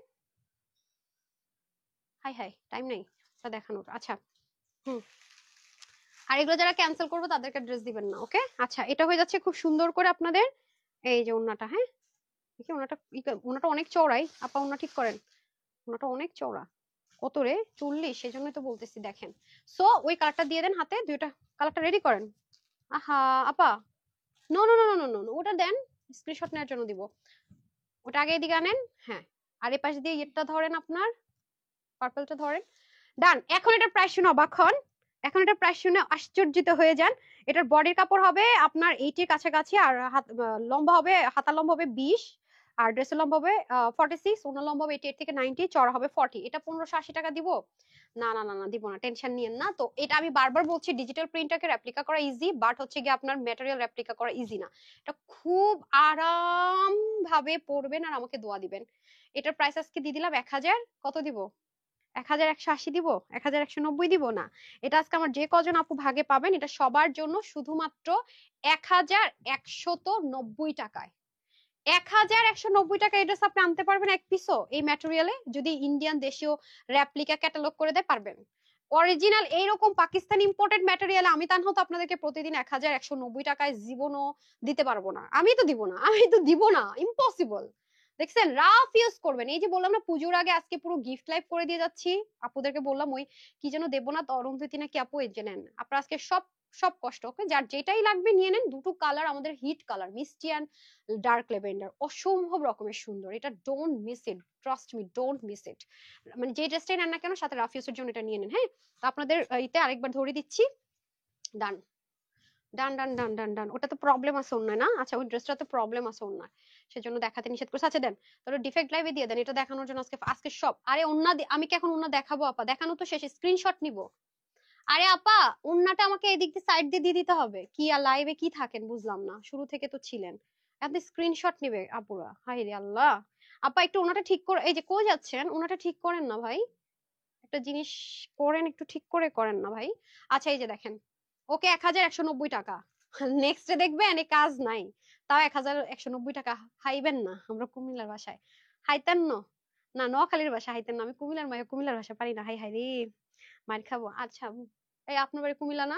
হাই হাই, টাইম নেই তা দেখানোর। আচ্ছা, হুম। আর এগুলো যারা ক্যান্সেল করবে তাদেরকে ড্রেস দিবেন না, ওকে? আচ্ছা, এটা হয়ে যাচ্ছে খুব সুন্দর করে আপনাদের, এই যে ওন্নাটা, হ্যাঁ, দেখি ওনাটা, ওনাটা অনেক চওড়াই আপা, ওনা ঠিক করেন, ওনাটা অনেক চওড়া। কত রে? 40, সেজন্যই তো বলতেছি, দেখেন। সো ওই কালারটা দিয়ে দেন হাতে, দুইটা কালারটা রেডি করেন। আহা আপা, no no no no no no, ওটা দেন, স্ক্রিনশট নেওয়ার জন্য দিব। ওটা আগে এদিকে আনেন, হ্যাঁ। আর এই পাশ দিয়ে এটা ধরেন, আপনার পার্পলটা ধরেন। ডান, এখন এটার প্রাইস শুনে অবাক হন, এখন এটার প্রাইস শুনে আশ্চর্যিত হয়ে যান। এটার বডির কাপড় হবে আপনার 80 কাছাকাছি, আর লম্বা হবে, হাতা লম্বা হবে 20, আর ড্রেসের লম্বা হবে 46, ওনার লম্বা হবে 88 থেকে 90, চড়া হবে 40। এটা 1580 টাকা দিব? না না না না, দিব না, টেনশন নিয়েন না। তো এটা আমি বারবার বলছি, ডিজিটাল প্রিন্টটাকে রেপ্লিকা করা ইজি, বাট হচ্ছে গিয়ে আপনার ম্যাটেরিয়াল রেপ্লিকা করা ইজি না। এটা খুব আরাম ভাবে পরবেন আর আমাকে দোয়া দিবেন। এটার প্রাইস আজকে দিয়ে দিলাম 1000, কত দিব? 1180 দিব, 1190 দিব না, এটা আজকে আমার যে কজন আপু ভাগে পাবেন এটা সবার জন্য শুধুমাত্র 1190 টাকায়। 1190 টাকা এই ড্রেস আপনি আনতে পারবেন এক পিসও এই ম্যাটেরিয়ালে, যদি ইন্ডিয়ান দেশীয় রেপ্লিকা ক্যাটালগ করে দেয় পারবেন। অরিজিনাল এইরকম পাকিস্তানি ইম্পোর্টেড ম্যাটেরিয়ালে আমি তাহলে তো আপনাদেরকে প্রতিদিন 1190 টাকায় জীবনও দিতে পারবো না, আমি তো দিব না, ইম্পসিবল। দেখছেন, রাফ ইউজ করবেন। এই যে বললাম না পুজোর আগে আজকে পুরো গিফট লাইভ করে দিয়ে যাচ্ছি, আপুদেরকে বললাম ওই কি যেন দেবো না, অরুন্ধতী নাকি আপু, এই যে নেন আপনারা আজকে সব সব কষ্ট, ওকে যার যেটাই লাগবে নিয়ে নেন। দুটো কালার আমাদের হিট কালার, মিষ্টি অ্যান্ড ডার্ক লেভেন্ডার, অসম্ভব রকমের সুন্দর, এটা don't miss it, trust me, don't miss it. মানে যে ড্রেসটাই নেন না কেন সাথে রাফ ইউজের জন্য এটা নিয়ে নেন। হ্যাঁ, তো আপনাদের ইতে আরেকবার ধরে দিচ্ছি, ডান ডান ডান ডান ডান ডান। ওটা তো প্রবলেম আছে অন্য না, আচ্ছা ওই ড্রেসটা তো প্রবলেম আছে অন্য, সেজন্য দেখাতে নিষেধ করছে। আচ্ছা দেন, তাহলে ডিফেক্ট লাইভে দিয়ে দেন, এটা দেখানোর জন্য আজকে আজকে সব। আরে অন্য আমি কি এখন অন্য দেখাবো আপা? দেখানো তো শেষ, স্ক্রিনশট নিব। আরে আপা ওন্নাটা আমাকে এদিক দিয়ে সাইড দিয়ে দিতে হবে। কি আর লাইভে কি থাকেন বুঝলাম না, শুরু থেকে তো ছিলেন। আপনি স্ক্রিনশট নিবে আপুরা, হাই রে আল্লাহ। আপা একটু ওনাটা ঠিক করে, এই যে কই যাচ্ছেন, ওনাটা ঠিক করেন না ভাই, একটা জিনিস করেন, একটু ঠিক করে করেন না ভাই। আচ্ছা এই যে দেখেন, ওকে 1190 টাকা। নেক্সট ডে দেখবেন এই কাজ নাই, তাও 1190 টাকা। হাইবেন না, আমরা কুমিল্লার ভাষায় হাইতেন না, না নোয়াখালীর ভাষা হাইতেন না, আমি কুমিল্লার মাইয়া, কুমিল্লার ভাষা পারি না, হাই হাই রে মার খাবো। আচ্ছা এই আপনার বাড়ি কুমিল্লা না,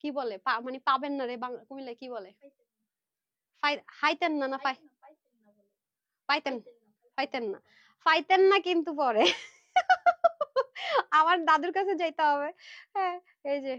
কি বলে মানে পাবেন না রে, কুমিল্লায় কি বলে? হাইতেন না, না পাইতেন, পাইতেন না, পাইতেন না কিন্তু পরে আমার দাদুর কাছে যাইতে হবে। হ্যাঁ, এই যে